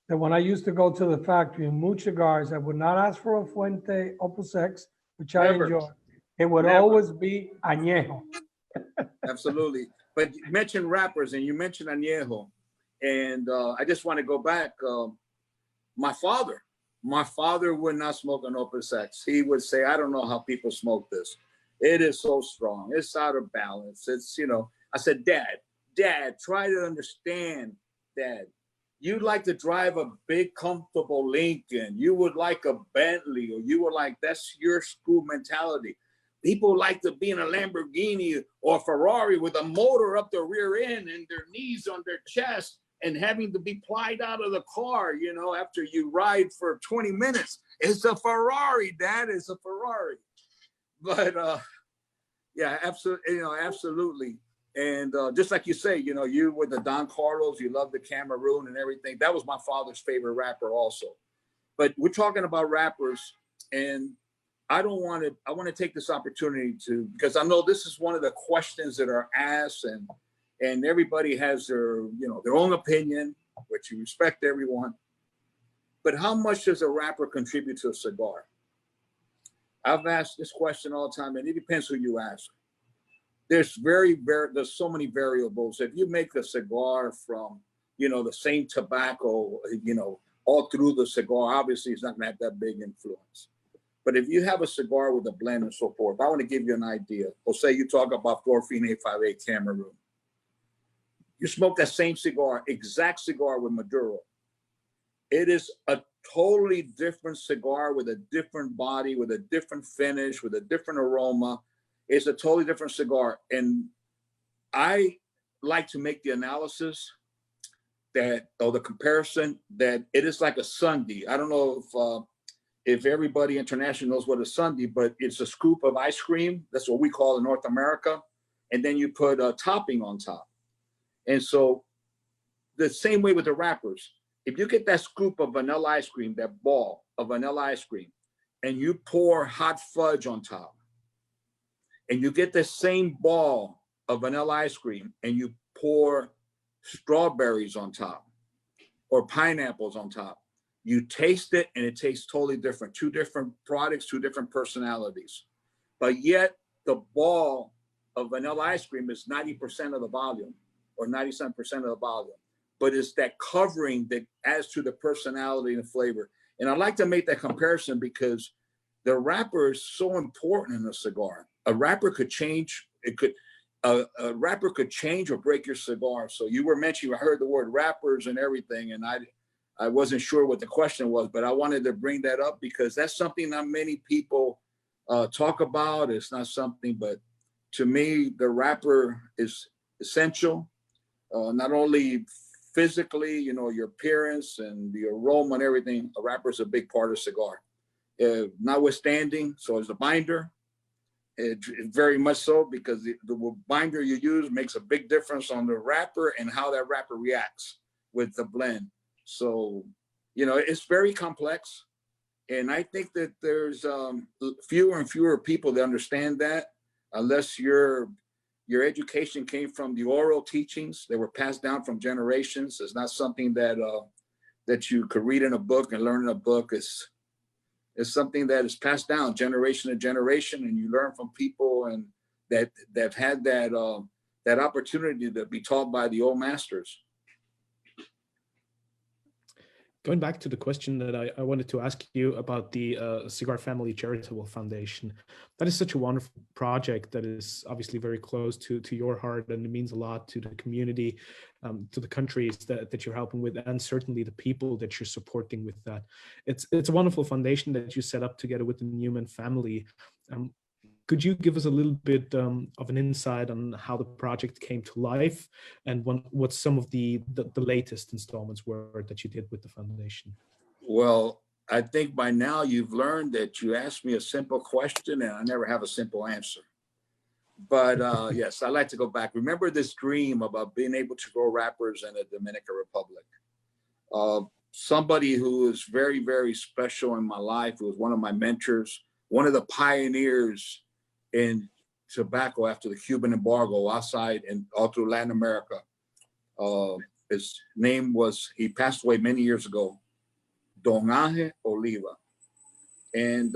that when I used to go to the factory and mooch cigars, I would not ask for a Fuente Opus X, which I Never. enjoy. It would Never. always be Añejo. Absolutely. But you mentioned wrappers and you mentioned añejo. And I just want to go back. My father would not smoke an Opus X. He would say, I don't know how people smoke this. It is so strong. It's out of balance. It's, you know, I said, Dad, try to understand, Dad. You'd like to drive a big, comfortable Lincoln. You would like a Bentley, or you would like, that's your school mentality. People like to be in a Lamborghini or Ferrari with a motor up their rear end and their knees on their chest and having to be plied out of the car, you know, after you ride for 20 minutes. It's a Ferrari, Dad, it's a Ferrari. But yeah, absolutely, you know, absolutely. And just like you say, you know, you with the Don Carlos, you love the Cameroon and everything. That was my father's favorite rapper also. But we're talking about rappers, and I want to take this opportunity to, because I know this is one of the questions that are asked, and everybody has their, you know, their own opinion, which you respect everyone. But how much does a rapper contribute to a cigar? I've asked this question all the time, and it depends who you ask. There's so many variables. If you make a cigar from, you know, the same tobacco, you know, all through the cigar, obviously it's not gonna have that big influence. But if you have a cigar with a blend and so forth, I want to give you an idea. Well, say you talk about Thorfinn 858 Cameroon. You smoke that same cigar, exact cigar with Maduro. It is a totally different cigar with a different body, with a different finish, with a different aroma. It's a totally different cigar. And I like to make the analysis that, or the comparison, that it is like a sundae. I don't know if everybody international knows what a sundae, but it's a scoop of ice cream. That's what we call in North America. And then you put a topping on top. And so the same way with the wrappers, if you get that scoop of vanilla ice cream, that ball of vanilla ice cream, and you pour hot fudge on top, and you get the same ball of vanilla ice cream, and you pour strawberries on top or pineapples on top, you taste it and it tastes totally different. Two different products, two different personalities. But yet the ball of vanilla ice cream is 90% of the volume or 97% of the volume. But it's that covering that adds to the personality and flavor. And I like to make that comparison because the wrapper is so important in a cigar. A wrapper could change. A wrapper could change or break your cigar. So you were mentioning, I heard the word wrappers and everything, and I wasn't sure what the question was, but I wanted to bring that up because that's something not many people talk about. It's not something, but to me, the wrapper is essential, not only physically, you know, your appearance and the aroma and everything. A wrapper is a big part of a cigar. Notwithstanding, so is the binder. It very much so, because the binder you use makes a big difference on the wrapper and how that wrapper reacts with the blend. So, you know, it's very complex. And I think that there's fewer and fewer people that understand that, unless your education came from the oral teachings that were passed down from generations. It's not something that that you could read in a book and learn in a book. It's something that is passed down generation to generation, and you learn from people and that have had that opportunity to be taught by the old masters. Going back to the question that I wanted to ask you about the Cigar Family Charitable Foundation, that is such a wonderful project that is obviously very close to your heart, and it means a lot to the community, to the countries that you're helping with, and certainly the people that you're supporting with that. It's a wonderful foundation that you set up together with the Newman family. Could you give us a little bit of an insight on how the project came to life, and what some of the latest installments were that you did with the foundation? Well, I think by now you've learned that you asked me a simple question and I never have a simple answer. But yes, I like to go back. Remember this dream about being able to grow wrappers in the Dominican Republic. Somebody who is very, very special in my life, who was one of my mentors, one of the pioneers in tobacco after the Cuban embargo outside and all through Latin America. His name was, he passed away many years ago, Don Ángel Oliva. And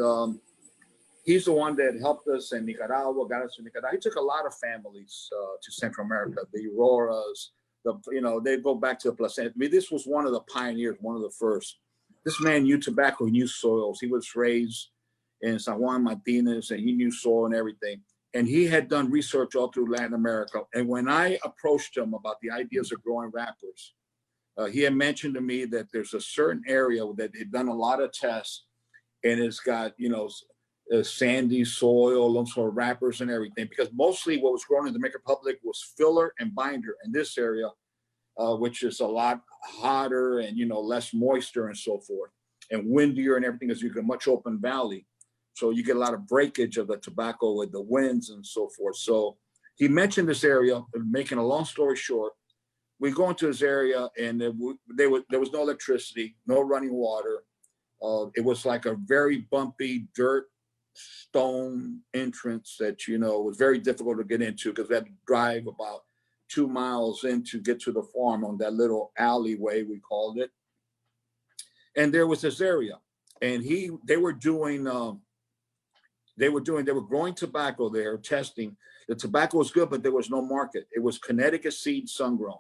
he's the one that helped us in Nicaragua, got us to Nicaragua. He took a lot of families to Central America, the Auroras, they go back to the placenta. I mean, this was one of the pioneers, one of the first. This man knew tobacco, he knew soils. He was raised in San Juan Martinez, and he knew soil and everything. And he had done research all through Latin America. And when I approached him about the ideas of growing wrappers, he had mentioned to me that there's a certain area that he'd done a lot of tests, and it's got, sandy soil, lumps of wrappers and everything, because mostly what was grown in the Dominican Republic was filler and binder in this area, which is a lot hotter and, less moisture and so forth, and windier and everything, as you get much open valley. So you get a lot of breakage of the tobacco with the winds and so forth. So he mentioned this area. Making a long story short, we go into this area, and there was no electricity, no running water. It was like a very bumpy dirt stone entrance that, was very difficult to get into, because we had to drive about 2 miles in to get to the farm on that little alleyway, we called it. And there was this area, and they were growing tobacco there, testing. The tobacco was good, but there was no market. It was Connecticut seed sun grown.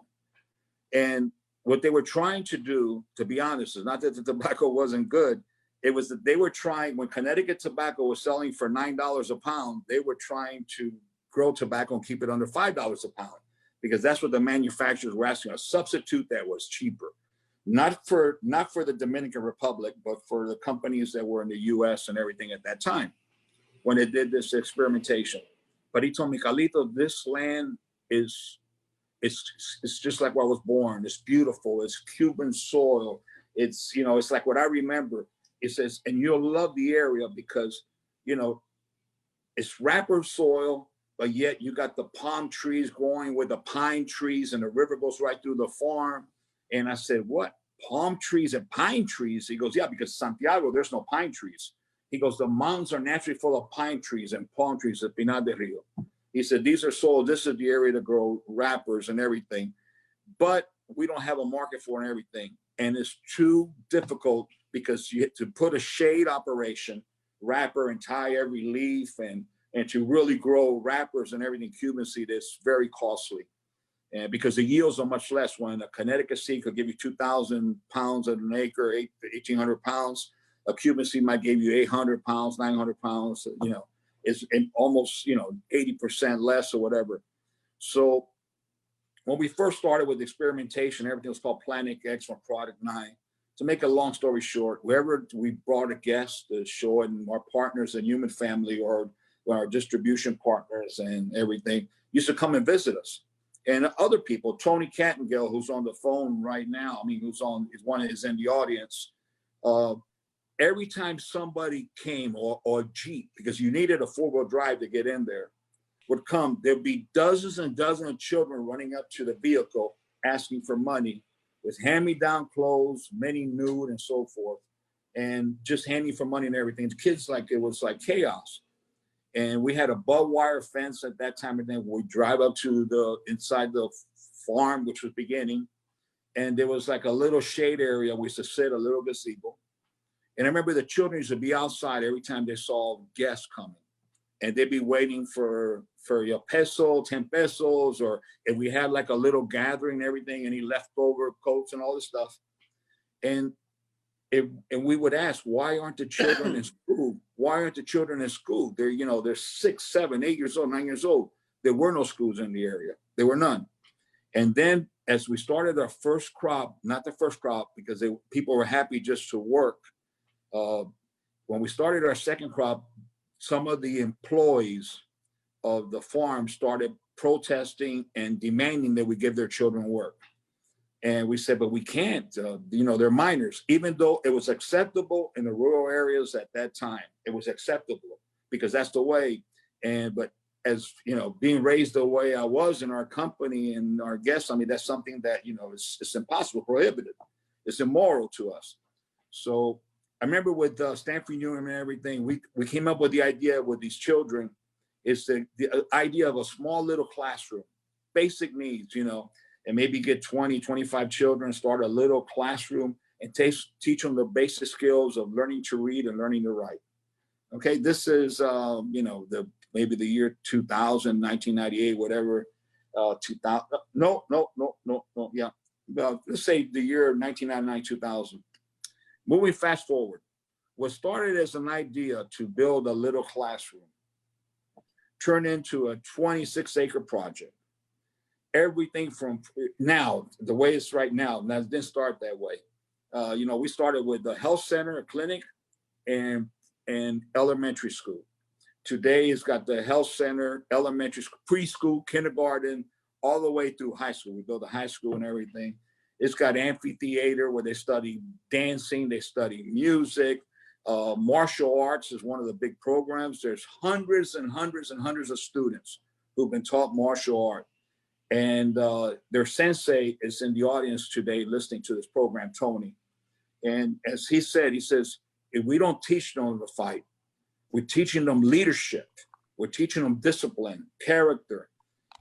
And what they were trying to do, to be honest, is not that the tobacco wasn't good. It was that they were trying, when Connecticut tobacco was selling for $9 a pound, they were trying to grow tobacco and keep it under $5 a pound, because that's what the manufacturers were asking, a substitute that was cheaper. Not for the Dominican Republic, but for the companies that were in the US and everything at that time, when they did this experimentation. But he told me, Carlito, this land it's just like where I was born. It's beautiful. It's Cuban soil. It's, it's like what I remember. It says, and you'll love the area because, it's wrapper soil, but yet you got the palm trees growing with the pine trees, and the river goes right through the farm. And I said, what? Palm trees and pine trees? He goes, yeah, because Santiago, there's no pine trees. He goes, the mountains are naturally full of pine trees and palm trees at Pinar del Rio. He said, these are soil, this is the area to grow wrappers and everything, but we don't have a market for it and everything. And it's too difficult, because you have to put a shade operation, wrapper, and tie every leaf, and to really grow wrappers and everything Cuban seed is very costly. And because the yields are much less. When a Connecticut seed could give you 2,000 pounds at an acre, 1,800 pounds, a Cuban seed might give you 800 pounds, 900 pounds, it's almost, 80% less or whatever. So when we first started with experimentation, everything was called Planet X from Product 9. To make a long story short, wherever we brought a guest to show it, and our partners in Human Family or our distribution partners and everything used to come and visit us. And other people, Tony Cattengill, who's on the phone right now, is in the audience. Every time somebody came, or a Jeep, because you needed a 4-wheel drive to get in there, would come, there'd be dozens and dozens of children running up to the vehicle asking for money, with hand-me-down clothes, many nude and so forth, and just handing for money and everything. The kids, it was like chaos. And we had a barbed wire fence at that time, and then we drive up to inside the farm, which was beginning, and there was like a little shade area. We used to sit, a little gazebo. And I remember the children used to be outside every time they saw guests coming, and they'd be waiting for your peso, 10 pesos, or if we had like a little gathering and everything, any leftover coats and all this stuff. And we would ask, why aren't the children in school? Why aren't the children in school? They're 6, 7, 8 years old, 9 years old. There were no schools in the area. There were none. And then as we started our first crop, not the first crop, because people were happy just to work. When we started our second crop, some of the employees of the farm started protesting and demanding that we give their children work. And we said, but we can't, they're minors. Even though it was acceptable in the rural areas at that time, it was acceptable because that's the way. But as you know, being raised the way I was in our company and our guests, I mean, that's something that, you know, it's impossible, prohibited. It's immoral to us. So I remember with Stanford Union and everything, we came up with the idea with these children. It's the idea of a small little classroom, basic needs, you know, and maybe get 20, 25 children, start a little classroom and teach them the basic skills of learning to read and learning to write. Okay, this is, you know, maybe the year 2000, 1998, whatever, 2000, no, yeah. Let's say the year 1999, 2000. Moving fast forward, what started as an idea to build a little classroom turned into a 26-acre project. Everything from now, the way it's right now, now it didn't start that way. You know, we started with the health center, a clinic, and elementary school. Today it's got the health center, elementary school, preschool, kindergarten, all the way through high school. We built a high school and everything. It's got amphitheater where they study dancing, they study music. Martial arts is one of the big programs. There's hundreds and hundreds and hundreds of students who've been taught martial art. And their sensei is in the audience today listening to this program, Tony. And as he said, he says, if we don't teach them to fight, we're teaching them leadership. We're teaching them discipline, character.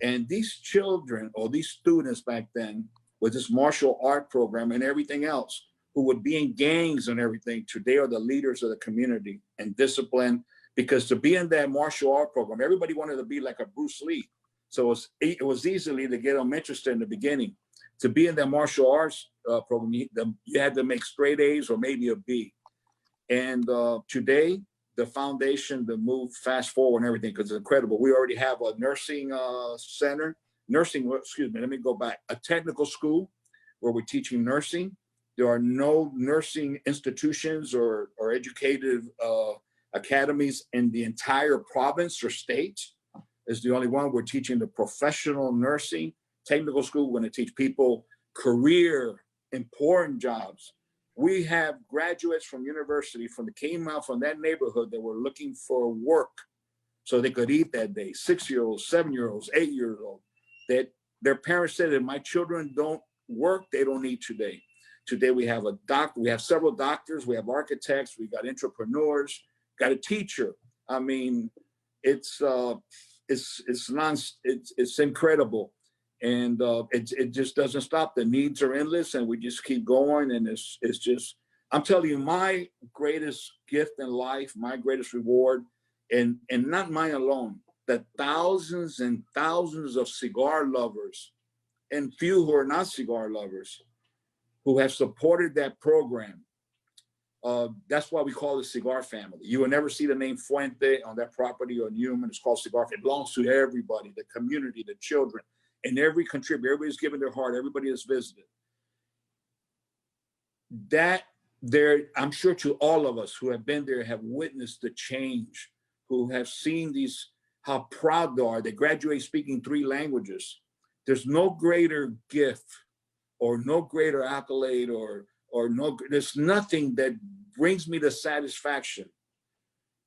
And these children or these students back then with this martial art program and everything else, who would be in gangs and everything, today are the leaders of the community and discipline. Because to be in that martial art program, everybody wanted to be like a Bruce Lee. So it was easily to get them interested in the beginning. To be in that martial arts program, you had to make straight A's or maybe a B. And today, the foundation, the move fast forward and everything, because it's incredible. We already have a nursing center, let me go back, a technical school where we're teaching nursing. There are no nursing institutions or educative academies in the entire province or state. It's the only one. We're teaching the professional nursing. Technical school, we're going to teach people career, important jobs. We have graduates from university came out from that neighborhood that were looking for work so they could eat that day. 6-year-olds, 7-year-olds, 8-year-olds, that their parents said, if my children don't work, they don't eat today. Today we have a doctor, we have several doctors, we have architects, we got entrepreneurs, got a teacher. I mean, it's incredible. And it just doesn't stop. The needs are endless and we just keep going. And it's just, I'm telling you, my greatest gift in life, my greatest reward, and not mine alone, the thousands and thousands of cigar lovers and few who are not cigar lovers who have supported that program. That's why we call it Cigar Family. You will never see the name Fuente on that property or Newman. It's called Cigar Family. It belongs to everybody, the community, the children, and every contributor. Everybody's giving their heart. Everybody has visited. That there, I'm sure to all of us who have been there have witnessed the change, who have seen how proud they are. They graduate speaking 3 languages. There's no greater gift or no greater accolade there's nothing that brings me the satisfaction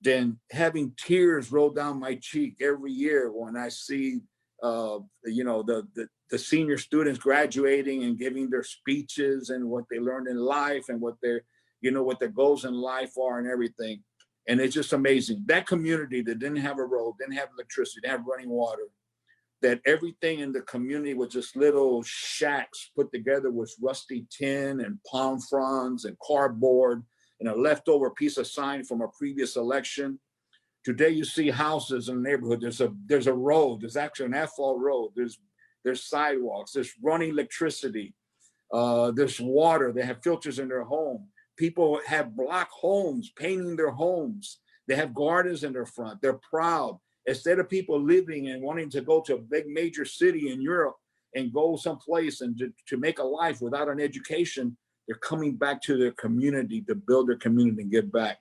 than having tears roll down my cheek every year when I see, you know, the senior students graduating and giving their speeches and what they learned in life and what their goals in life are and everything. And it's just amazing. That community that didn't have a road, didn't have electricity, didn't have running water, that everything in the community was just little shacks put together with rusty tin and palm fronds and cardboard and a leftover piece of sign from a previous election. Today you see houses in the neighborhood. There's a road. There's actually an asphalt road. There's sidewalks. There's running electricity. There's water. They have filters in their home. People have block homes, painting their homes. They have gardens in their front. They're proud. Instead of people living and wanting to go to a big major city in Europe and go someplace and to make a life without an education, they're coming back to their community to build their community and give back.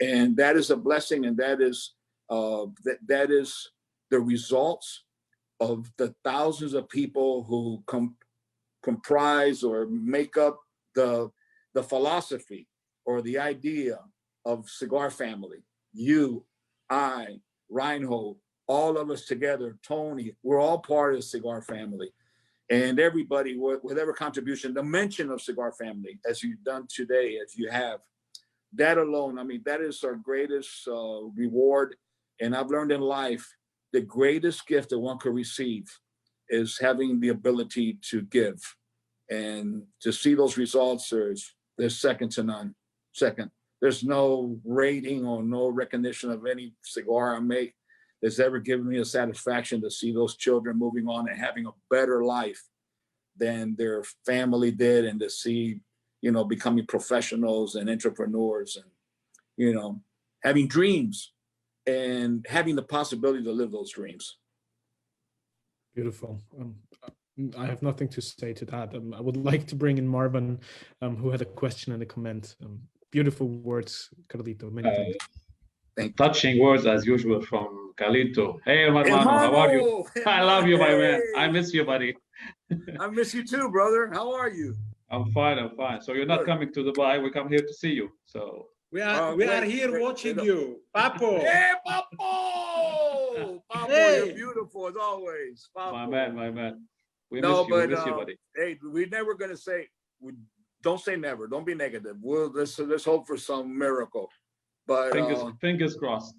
And that is a blessing. And that is that is the results of the thousands of people who comprise or make up the philosophy or the idea of Cigar Family. You, I, Reinhold, all of us together, Tony, we're all part of the Cigar family. And everybody, whatever contribution, the mention of Cigar family, as you've done today, as you have, that alone, I mean, that is our greatest reward. And I've learned in life, the greatest gift that one could receive is having the ability to give. And to see those results, there's second to none. Second, there's no rating or no recognition of any cigar I make that's ever given me a satisfaction to see those children moving on and having a better life than their family did, and to see, you know, becoming professionals and entrepreneurs, and, you know, having dreams and having the possibility to live those dreams. Beautiful. I have nothing to say to that. I would like to bring in Marvin, who had a question and a comment. Beautiful words, Carlito. Many thanks. Touching words as usual from Carlito. Hey, hermano, how are you? I love you, my man. I miss you, buddy. I miss you too, brother. How are you? I'm fine. I'm fine. So you're not coming to Dubai. We come here to see you. So we are here watching you, Papo. Hey, Papo! Papo, hey. You're beautiful as always. Papo. My man, my man. We miss you, buddy. Hey, we're never gonna say. Don't say never. Don't be negative. Let's hope for some miracle. But fingers crossed.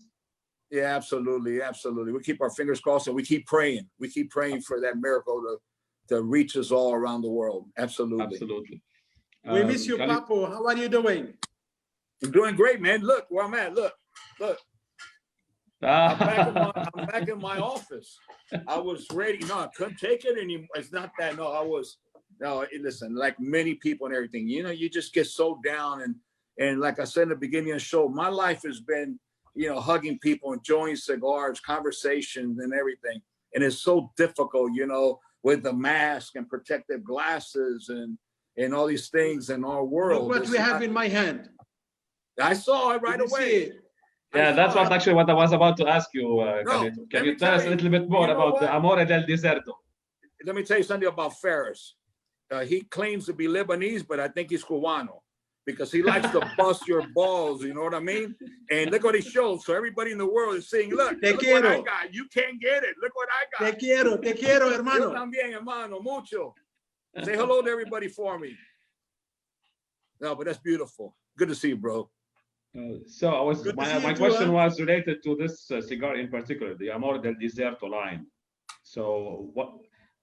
Yeah, absolutely, absolutely. We keep our fingers crossed and we keep praying. We keep praying for that miracle to reach us all around the world. Absolutely. Absolutely. We miss you, Papo. How are you doing? I'm doing great, man. Look where I'm at. Look. I'm back in my office. I was ready. No, I couldn't take it anymore. It's not that. No, listen, like many people and everything, you know, you just get so down. And like I said in the beginning of the show, my life has been, you know, hugging people, enjoying cigars, conversations and everything. And it's so difficult, you know, with the mask and protective glasses and all these things in our world. Look what we have in my hand. I saw it right away. Yeah, that's actually what I was about to ask you, Carlito. Can you tell us a little bit more about the Amore del Deserto? Let me tell you something about Ferris. He claims to be Lebanese, but I think he's Cubano, because he likes to bust your balls, you know what I mean? And look what he shows. So everybody in the world is saying, look what I got. You can't get it. Look what I got. Te quiero, hermano. Yo también, hermano, mucho. Say hello to everybody for me. No, but that's beautiful. Good to see you, bro. So my question was related to this cigar in particular, the Amore del Deserto line. So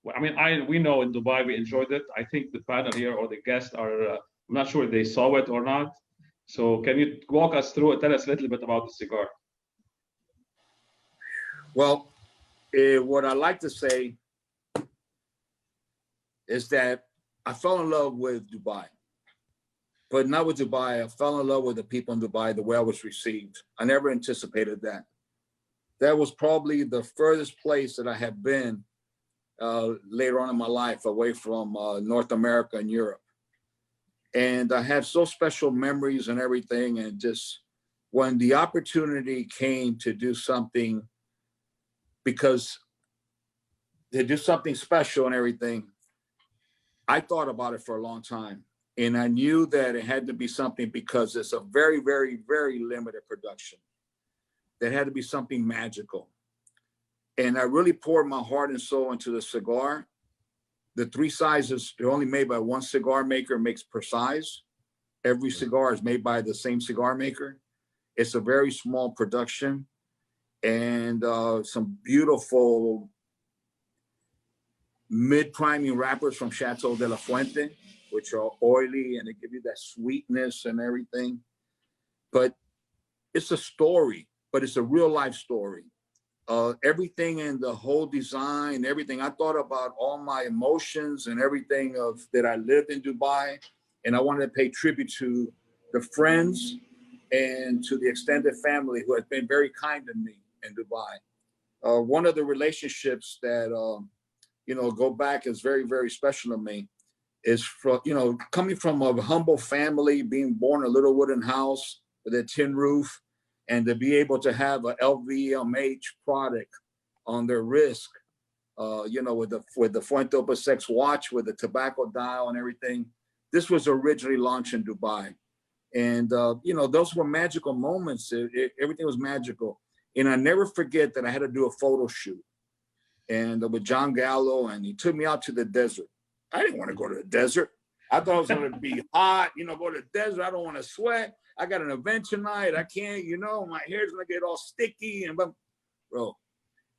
we know in Dubai we enjoyed it. I think the panel here or the guests are, I'm not sure if they saw it or not. So can you walk us through it? Tell us a little bit about the cigar. Well, what I like to say is that I fell in love with Dubai, but not with Dubai. I fell in love with the people in Dubai, the way I was received. I never anticipated that. That was probably the furthest place that I had been later on in my life, away from North America and Europe. And I have so special memories and everything. And just when the opportunity came to do something, because to do something special and everything, I thought about it for a long time. And I knew that it had to be something, because it's a very, very, very limited production. There had to be something magical. And I really poured my heart and soul into the cigar. The three sizes, they're only made by one cigar maker, makes per size. Every cigar is made by the same cigar maker. It's a very small production, and some beautiful mid-priming wrappers from Chateau de la Fuente, which are oily and they give you that sweetness and everything. But it's a story, but it's a real life story. Everything in the whole design, everything, I thought about all my emotions and everything that I lived in Dubai. And I wanted to pay tribute to the friends and to the extended family who have been very kind to me in Dubai. One of the relationships that, go back is very, very special to me is from, coming from a humble family, being born in a little wooden house with a tin roof, and to be able to have a LVMH product on their wrist, with the Fuente Opus X watch, with the tobacco dial and everything. This was originally launched in Dubai. And, those were magical moments. Everything was magical. And I never forget that I had to do a photo shoot and with John Gallo, and he took me out to the desert. I didn't want to go to the desert. I thought it was going to be hot, go to the desert. I don't want to sweat. I got an event tonight. I can't, my hair's going to get all sticky. And bro,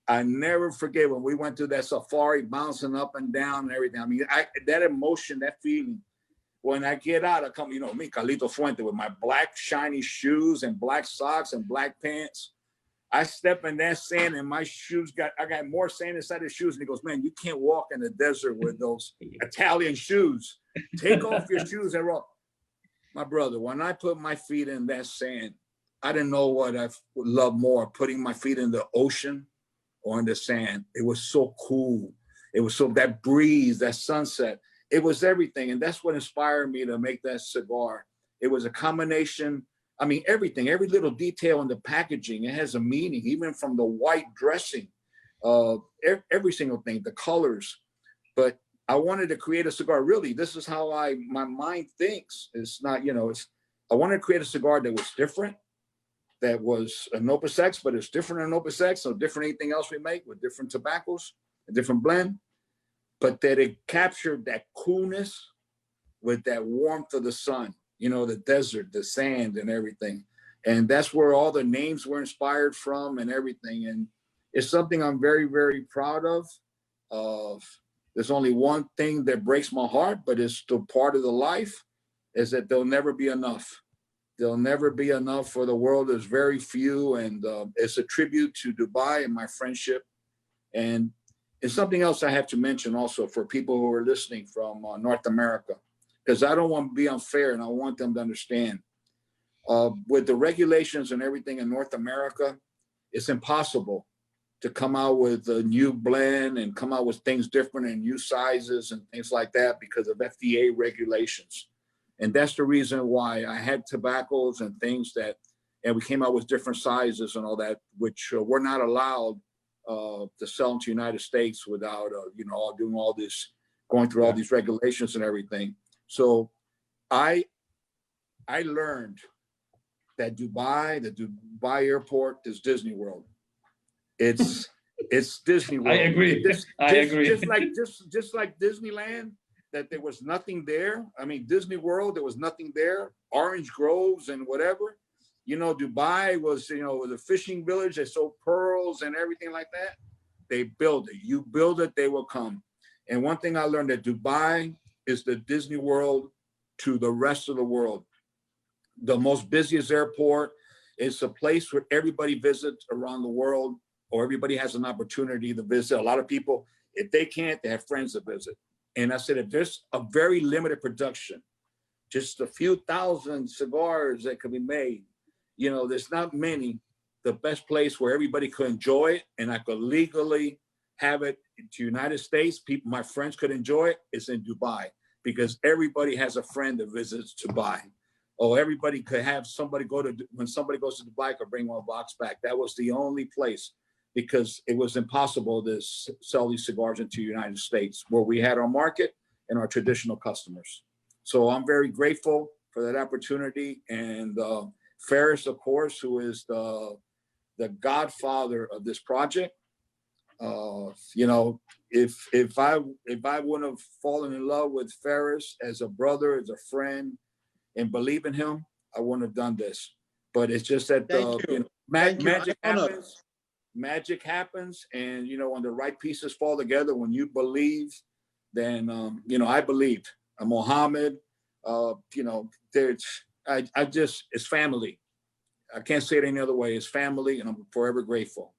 I never forget when we went through that safari, bouncing up and down and everything. I mean, that emotion, that feeling. When I get out, I come, me, Carlito Fuente, with my black shiny shoes and black socks and black pants. I step in that sand and my shoes I got more sand inside the shoes. And he goes, man, you can't walk in the desert with those Italian shoes. Take off your shoes and roll. My brother, when I put my feet in that sand, I didn't know what I would love more, putting my feet in the ocean or in the sand. It was so cool. It was so, that breeze, that sunset, it was everything. And that's what inspired me to make that cigar. It was a combination. I mean, everything, every little detail in the packaging, it has a meaning, even from the white dressing, every single thing, the colors. But I wanted to create a cigar. Really, this is how my mind thinks. It's not, I wanted to create a cigar that was different, that was an Opus X, but it's different than Opus X, so different than anything else we make with different tobaccos, a different blend, but that it captured that coolness with that warmth of the sun. The desert, the sand and everything. And that's where all the names were inspired from and everything. And it's something I'm very, very proud of. There's only one thing that breaks my heart, but it's still part of the life, is that there'll never be enough. There'll never be enough for the world. There's very few. And it's a tribute to Dubai and my friendship. And it's something else I have to mention also for people who are listening from North America, because I don't want to be unfair and I want them to understand. With the regulations and everything in North America, it's impossible to come out with a new blend and come out with things different and new sizes and things like that because of FDA regulations. And that's the reason why I had tobaccos and things and we came out with different sizes and all that, which we're not allowed to sell into the United States without, doing all this, going through all these regulations and everything. So I learned that the Dubai airport is Disney World. It's Disney World. I agree. I agree. Just like Disneyland, that there was nothing there. I mean, Disney World, there was nothing there. Orange groves and whatever. Dubai was, the fishing village. They sold pearls and everything like that. They build it. You build it, they will come. And one thing I learned, that Dubai is the Disney World to the rest of the world. The most busiest airport. It's a place where everybody visits around the world, or everybody has an opportunity to visit. A lot of people, if they can't, they have friends to visit. And I said, if there's a very limited production, just a few thousand cigars that could be made, there's not many, the best place where everybody could enjoy it and I could legally have it to United States, my friends could enjoy it, is in Dubai, because everybody has a friend that visits Dubai. Or everybody could have somebody when somebody goes to Dubai, could bring one box back. That was the only place, because it was impossible to sell these cigars into the United States, where we had our market and our traditional customers. So I'm very grateful for that opportunity. And Ferris, of course, who is the godfather of this project. If I wouldn't have fallen in love with Ferris as a brother, as a friend, and believe in him, I wouldn't have done this. But it's just that magic happens. Magic happens, and when the right pieces fall together, when you believe, then I believed. Mohammed, it's family. I can't say it any other way. It's family, and I'm forever grateful.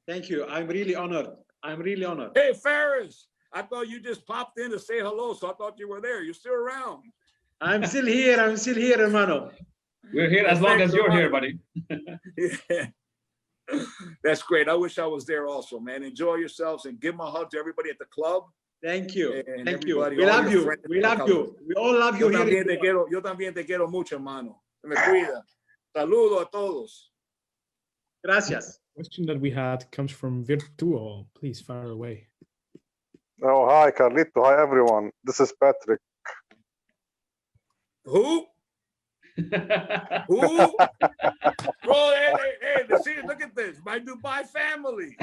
Thank you. I'm really honored. Hey, Ferris, I thought you just popped in to say hello, so I thought you were there. You're still around. I'm still here, hermano. We're here as long as you're here, buddy. Yeah. That's great. I wish I was there also, man. Enjoy yourselves and give my hug to everybody at the club. Thank you. And Thank you. everybody, We all love your you. friends. We love you. We all love you here. Yo también te quiero mucho, hermano. Me cuida. Saludo a todos. Gracias. The question that we had comes from Virtuo. Please fire away. Oh, hi, Carlito. Hi, everyone. This is Patrick. Who? Who? Bro, hey, see, look at this. My Dubai family.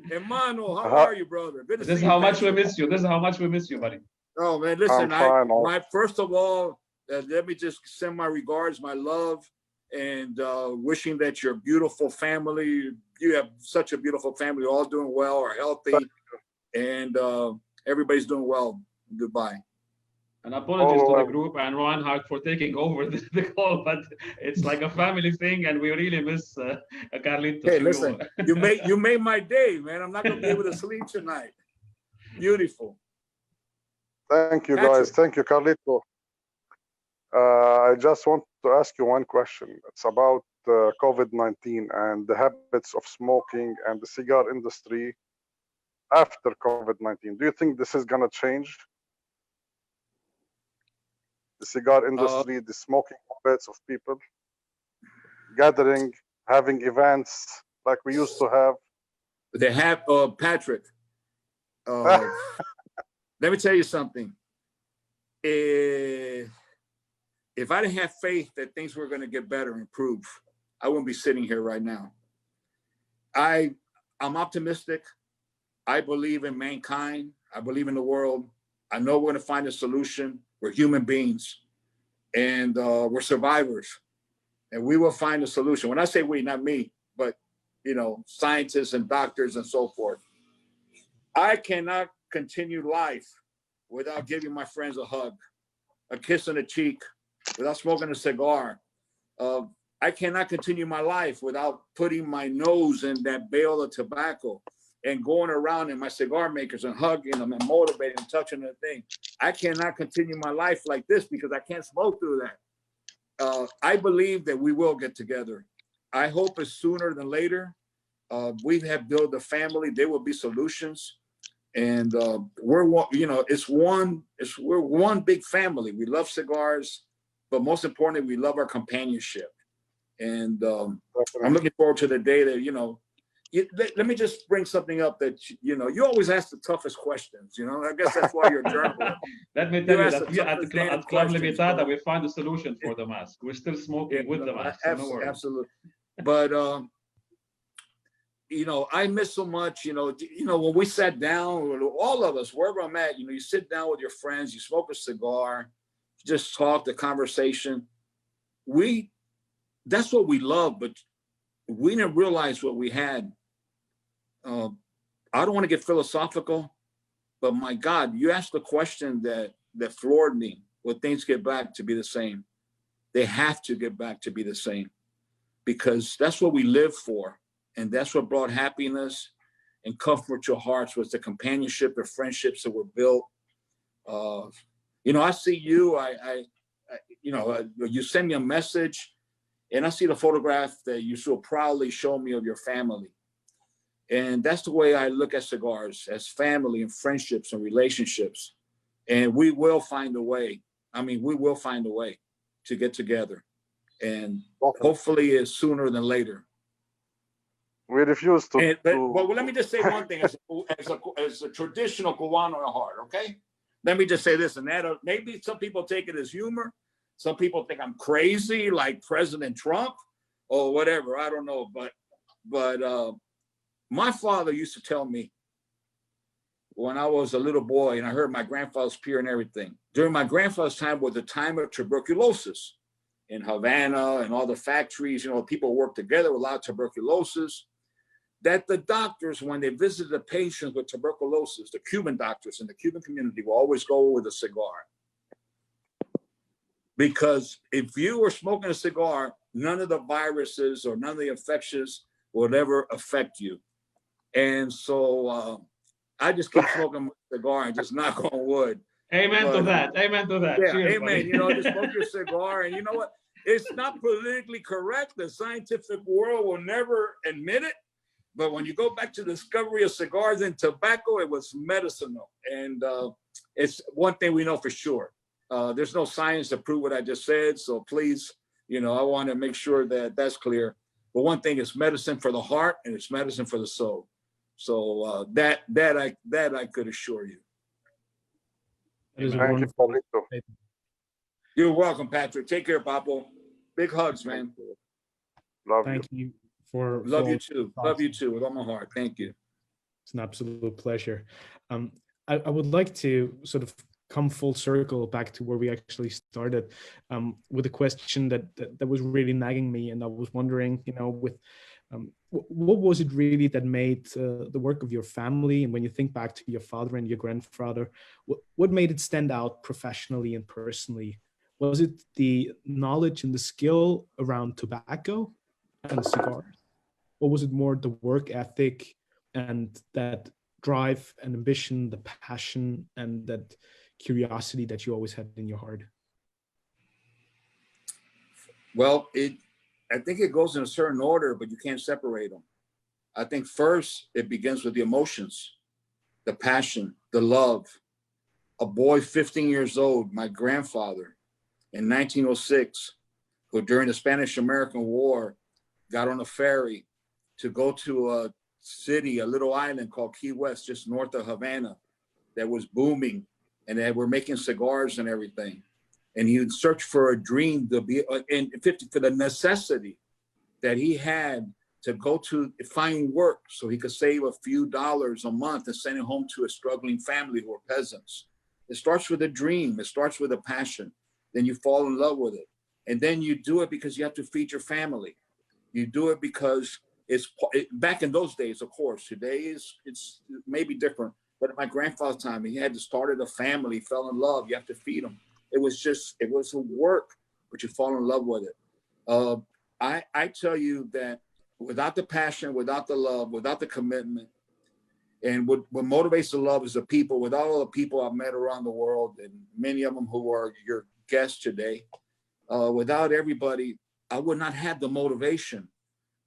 Hermano, how are you, brother? Good to see you. This is how much we miss you. This is how much we miss you, buddy. Oh, man, listen, I'm fine. first of all, let me just send my regards, my love, and wishing that your beautiful family, you have such a beautiful family, all doing well, are healthy, and everybody's doing well in Dubai. And apologies to the group and Reinhardt for taking over the call, but it's like a family thing, and we really miss Carlito. Hey, listen, you made my day, man. I'm not gonna be able to sleep tonight. Beautiful. Thank you, Patrick. guys. Thank you, Carlito. I just want to ask you one question. It's about COVID-19 and the habits of smoking and the cigar industry after COVID-19. Do you think this is gonna change? The cigar industry, the smoking habits of people, gathering, having events like we used to have. They have, Patrick, let me tell you something. If I didn't have faith that things were going to get better and improve, I wouldn't be sitting here right now. I'm optimistic. I believe in mankind. I believe in the world. I know we're going to find a solution. We're human beings, and we're survivors, and we will find a solution. When I say we, not me, but scientists and doctors and so forth. I cannot continue life without giving my friends a hug, a kiss on the cheek, without smoking a cigar. I cannot continue my life without putting my nose in that bale of tobacco and going around in my cigar makers and hugging them and motivating and touching the thing. I cannot continue my life like this because I can't smoke through that. I believe that we will get together. I hope it's sooner than later. We have built a family. There will be solutions, and we're one big family. We love cigars, but most importantly, we love our companionship. And I'm looking forward to the day that let me just bring something up that, you always ask the toughest questions, I guess that's why you're a journalist. Let me tell you that here at Club Limitada, we find a solution for the mask. We're still smoking with the mask. So no worries. Absolutely. But, I miss so much, when we sat down, all of us, wherever I'm at, you sit down with your friends, you smoke a cigar, just talk, the conversation. That's what we love, but we didn't realize what we had. I don't want to get philosophical, but my God, you asked the question that floored me. Will things get back to be the same? They have to get back to be the same, because that's what we live for. And that's what brought happiness and comfort your hearts, was the companionship, the friendships that were built. I see you, you send me a message, and I see the photograph that you so proudly show me of your family. And that's the way I look at cigars, as family and friendships and relationships. And we will find a way. We will find a way to get together. And hopefully it's sooner than later. We refuse to. But let me just say one thing as a traditional Cubano at heart, okay? Let me just say this, and that maybe some people take it as humor. Some people think I'm crazy, like President Trump or whatever. I don't know. But my father used to tell me when I was a little boy, and I heard my grandfather's peer and everything. During my grandfather's time was the time of tuberculosis in Havana and all the factories. People worked together with a lot of tuberculosis. That the doctors, when they visited the patients with tuberculosis, the Cuban doctors in the Cuban community will always go with a cigar. Because if you were smoking a cigar, none of the viruses or none of the infections will ever affect you. And so I just keep smoking a cigar and just knock on wood. Amen to that. Amen to that. Yeah, cheers, amen. buddy. Just smoke your cigar. And you know what? It's not politically correct. The scientific world will never admit it. But when you go back to the discovery of cigars and tobacco, it was medicinal. And it's one thing we know for sure. There's no science to prove what I just said. So please, I want to make sure that that's clear. But one thing is medicine for the heart, and it's medicine for the soul. So that I could assure you. That is Thank you, Carlito. You're welcome, Patrick. Take care, Papo. Big hugs, man. Love Thank you for Love for you all too. the Love you thoughts. too with all my heart. Thank you. It's an absolute pleasure. I would like to sort of come full circle back to where we actually started, with a question that was really nagging me, and I was wondering, with what was it really that made the work of your family, and when you think back to your father and your grandfather, what made it stand out professionally and personally? Was it the knowledge and the skill around tobacco and the cigars, or was it more the work ethic and that drive and ambition, the passion and that curiosity that you always had in your heart? Well, I think it goes in a certain order, but you can't separate them. I think first it begins with the emotions, the passion, the love. A boy 15 years old, my grandfather in 1906, who during the Spanish-American War got on a ferry to go to a city, a little island called Key West, just north of Havana, that was booming, and they were making cigars and everything. And he would search for a dream to be, and for the necessity that he had to go to find work so he could save a few dollars a month and send it home to a struggling family who are peasants. It starts with a dream. It starts with a passion. Then you fall in love with it. And then you do it because you have to feed your family. You do it because back in those days, of course. Today it's maybe different. But at my grandfather's time, he had to start a family, fell in love. You have to feed them. It was a work, but you fall in love with it. I tell you that without the passion, without the love, without the commitment, and what motivates the love is the people. Without all the people I've met around the world, and many of them who are your guests today, without everybody, I would not have the motivation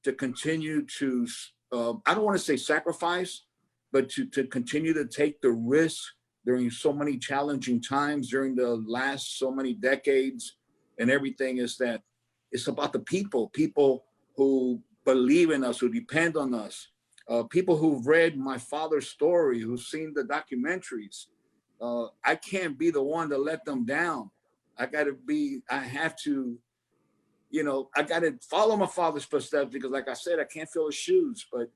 to continue to, I don't want to say sacrifice, but to continue to take the risk during so many challenging times, during the last so many decades and everything, is that it's about the people who believe in us, who depend on us, people who've read my father's story, who've seen the documentaries. I can't be the one to let them down. I have to, I got to follow my father's footsteps because, like I said, I can't fill his shoes, but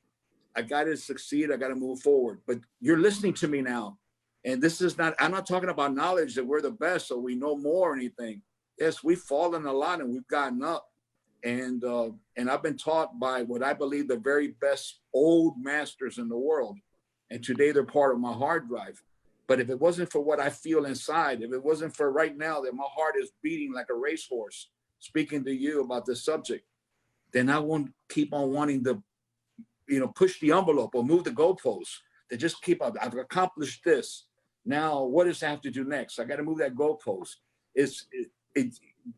I got to succeed. I got to move forward. But you're listening to me now. And I'm not talking about knowledge that we're the best, so we know more or anything. Yes, we've fallen a lot and we've gotten up. And I've been taught by what I believe the very best old masters in the world. And today they're part of my hard drive. But if it wasn't for what I feel inside, if it wasn't for right now that my heart is beating like a racehorse, speaking to you about this subject, then I won't keep on wanting to, push the envelope or move the goalposts, to just keep up. I've accomplished this. Now, what does I have to do next? I got to move that goalpost.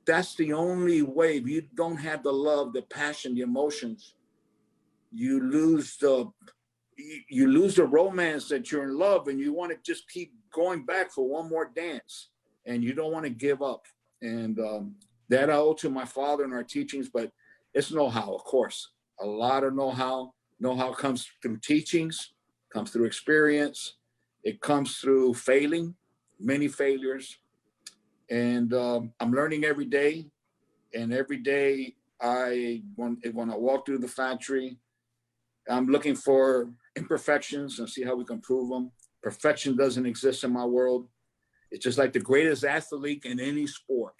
That's the only way. If you don't have the love, the passion, the emotions, you lose the romance that you're in love, and you want to just keep going back for one more dance, and you don't want to give up. And that I owe to my father and our teachings, but it's know-how, of course. A lot of know-how. Know-how comes through teachings, comes through experience. It comes through failing, many failures. And I'm learning every day. And every day when I walk through the factory, I'm looking for imperfections and see how we can improve them. Perfection doesn't exist in my world. It's just like the greatest athlete in any sport,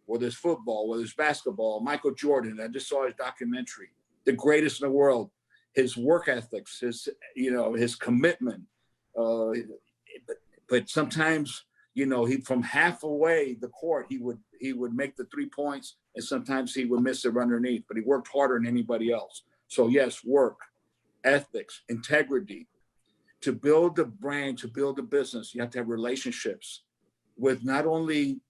whether it's football, whether it's basketball, Michael Jordan. I just saw his documentary, the greatest in the world. His work ethics, his commitment. But sometimes, he from halfway the court, he would make the 3 points, and sometimes he would miss it underneath. But he worked harder than anybody else. So yes, work, ethics, integrity. To build the brand, to build the business, you have to have relationships with not only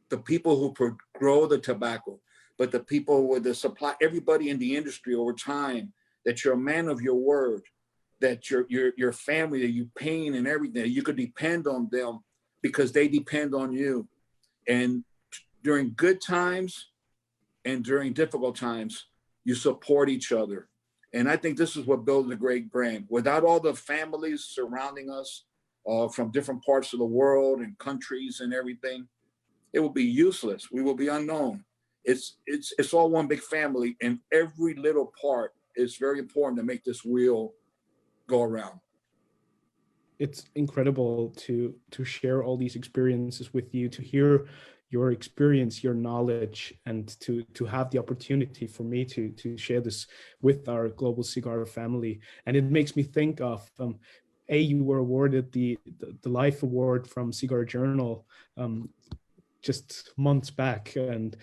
the people who grow the tobacco, but the people with the supply, everybody in the industry over time, that you're a man of your word, that your family, that you pain and everything, you could depend on them because they depend on you. And during good times and during difficult times, you support each other. And I think this is what builds a great brand. Without all the families surrounding us from different parts of the world and countries and everything, it will be useless. We will be unknown. It's all one big family, and every little part is very important to make this wheel go around. It's incredible to share all these experiences with you, to hear your experience, your knowledge, and to have the opportunity for me to share this with our global cigar family. And it makes me think of you were awarded the Life Award from Cigarjournal just months back, and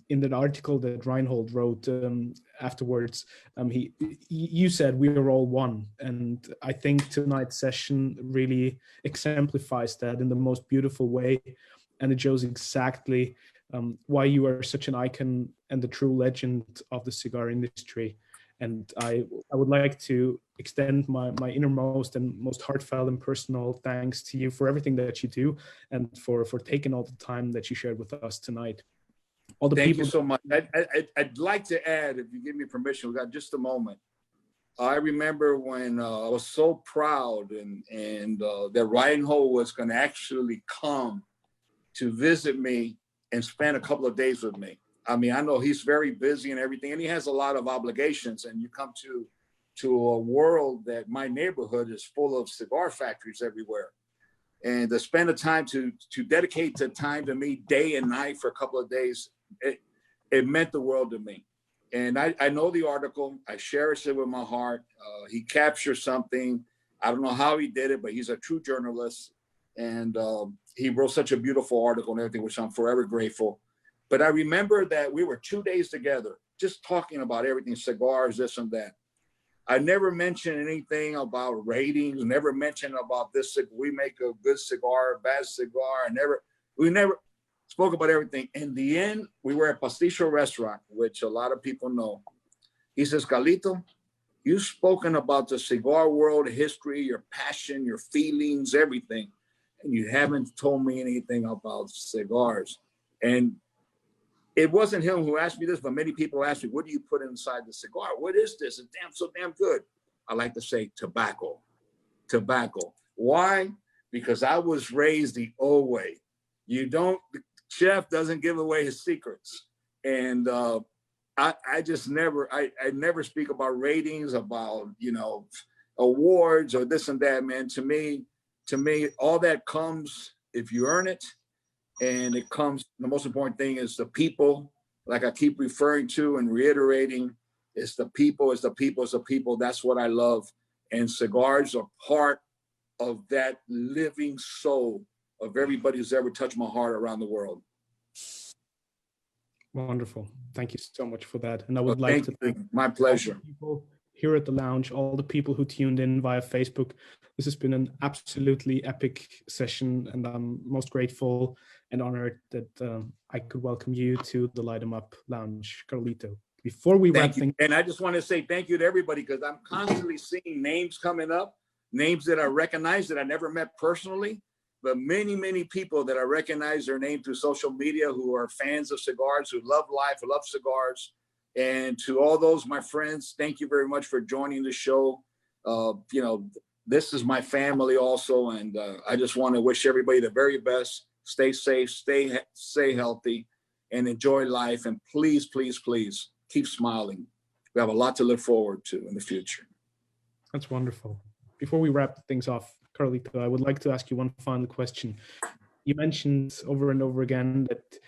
in that article that Reinhold wrote afterwards, you said we are all one, and I think tonight's session really exemplifies that in the most beautiful way, and it shows exactly why you are such an icon and the true legend of the cigar industry. And I would like to extend my innermost and most heartfelt and personal thanks to you for everything that you do, and for taking all the time that you shared with us tonight. All the Thank people. You so much. I'd like to add, if you give me permission, we got just a moment. I remember when I was so proud and that Reinhold was going to actually come to visit me and spend a couple of days with me. I mean, I know he's very busy and everything, and he has a lot of obligations. And you come to a world that my neighborhood is full of cigar factories everywhere. And to spend the time to dedicate the time to me day and night for a couple of days, it meant the world to me. And I know the article. I cherish it with my heart. He captured something. I don't know how he did it, but he's a true journalist. And he wrote such a beautiful article and everything, which I'm forever grateful. But I remember that we were 2 days together, just talking about everything, cigars, this and that. I never mentioned anything about ratings, never mentioned about this, we make a good cigar, a bad cigar. We never spoke about everything. In the end, we were at Pastillo Restaurant, which a lot of people know. He says, Carlito, you've spoken about the cigar world, history, your passion, your feelings, everything. And you haven't told me anything about cigars. And it wasn't him who asked me this, but many people ask me, what do you put inside the cigar? What is this? It's so damn good. I like to say tobacco. Tobacco. Why? Because I was raised the old way. The chef doesn't give away his secrets. And I never speak about ratings, about, awards or this and that, man. To me, all that comes if you earn it. And it comes, the most important thing is the people, like I keep referring to and reiterating, it's the people, it's the people, it's the people. That's what I love. And cigars are part of that living soul of everybody who's ever touched my heart around the world. Wonderful. Thank you so much for that. And I would like to thank my pleasure. People here at the lounge, all the people who tuned in via Facebook. This has been an absolutely epic session, and I'm most grateful and honored that I could welcome you to the Light 'em Up Lounge, Carlito. Before we wrap things, and I just want to say thank you to everybody, because I'm constantly seeing names coming up, names that I recognize that I never met personally, but many, many people that I recognize their name through social media who are fans of cigars, who love life, who love cigars. And to all those, my friends, thank you very much for joining the show. This is my family also, and I just want to wish everybody the very best. Stay safe, stay healthy, and enjoy life. And please, please, please keep smiling. We have a lot to look forward to in the future. That's wonderful. Before we wrap things off, Carlito, I would like to ask you one final question. You mentioned over and over again that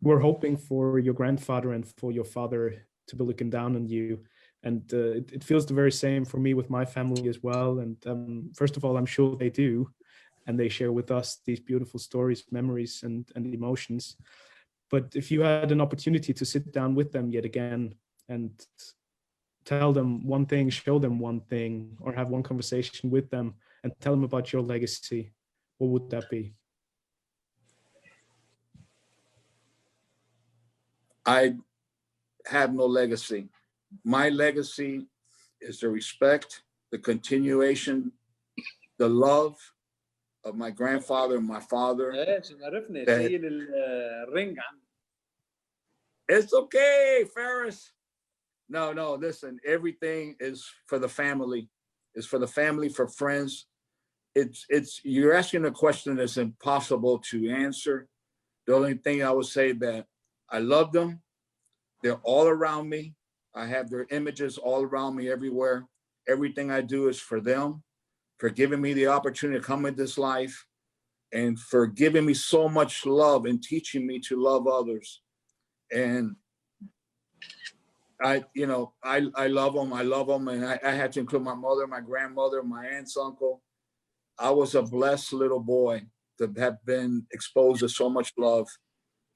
we're hoping for your grandfather and for your father to be looking down on you. And it feels the very same for me with my family as well. And first of all, I'm sure they do. And they share with us these beautiful stories, memories, and emotions. But if you had an opportunity to sit down with them yet again and tell them one thing, show them one thing, or have one conversation with them and tell them about your legacy, what would that be? I have no legacy. My legacy is the respect, the continuation, the love of my grandfather and my father. It's okay, Ferris. No, listen, everything is for the family. It's for the family, for friends. You're asking a question that's impossible to answer, The only thing I would say that I love them. They're all around me. I have their images all around me everywhere. Everything I do is for them, for giving me the opportunity to come into this life, and for giving me so much love and teaching me to love others. And I love them. I love them. And I had to include my mother, my grandmother, my aunt's uncle. I was a blessed little boy to have been exposed to so much love.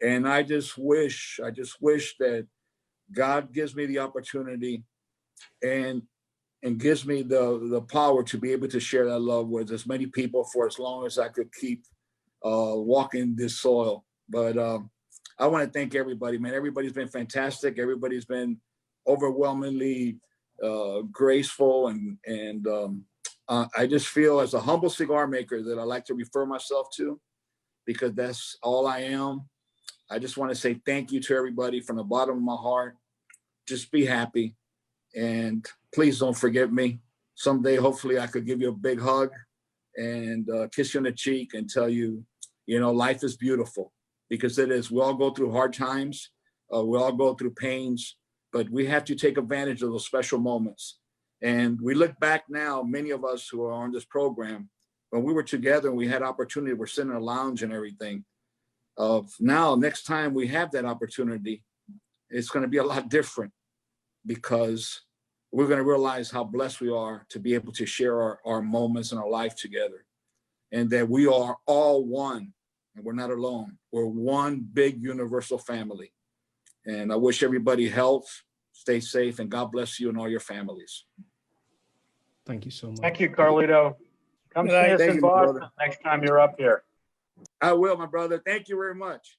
And I just wish that God gives me the opportunity and gives me the power to be able to share that love with as many people for as long as I could keep walking this soil. But I want to thank everybody, man. Everybody's been fantastic. Everybody's been overwhelmingly graceful, and I just feel as a humble cigar maker that I like to refer myself to, because that's all I am. I just want to say thank you to everybody from the bottom of my heart. Just be happy, and please don't forget me. Someday, hopefully, I could give you a big hug and kiss you on the cheek and tell you, life is beautiful, because it is. We all go through hard times. We all go through pains, but we have to take advantage of those special moments. And we look back now, many of us who are on this program, when we were together and we had opportunity, we're sitting in a lounge and everything. Now, next time we have that opportunity, it's going to be a lot different, because we're going to realize how blessed we are to be able to share our moments in our life together, and that we are all one, and we're not alone. We're one big universal family. And I wish everybody health, stay safe, and God bless you and all your families. Thank you so much. Thank you, Carlito. Come see us in Boston next time you're up here. I will, my brother. Thank you very much.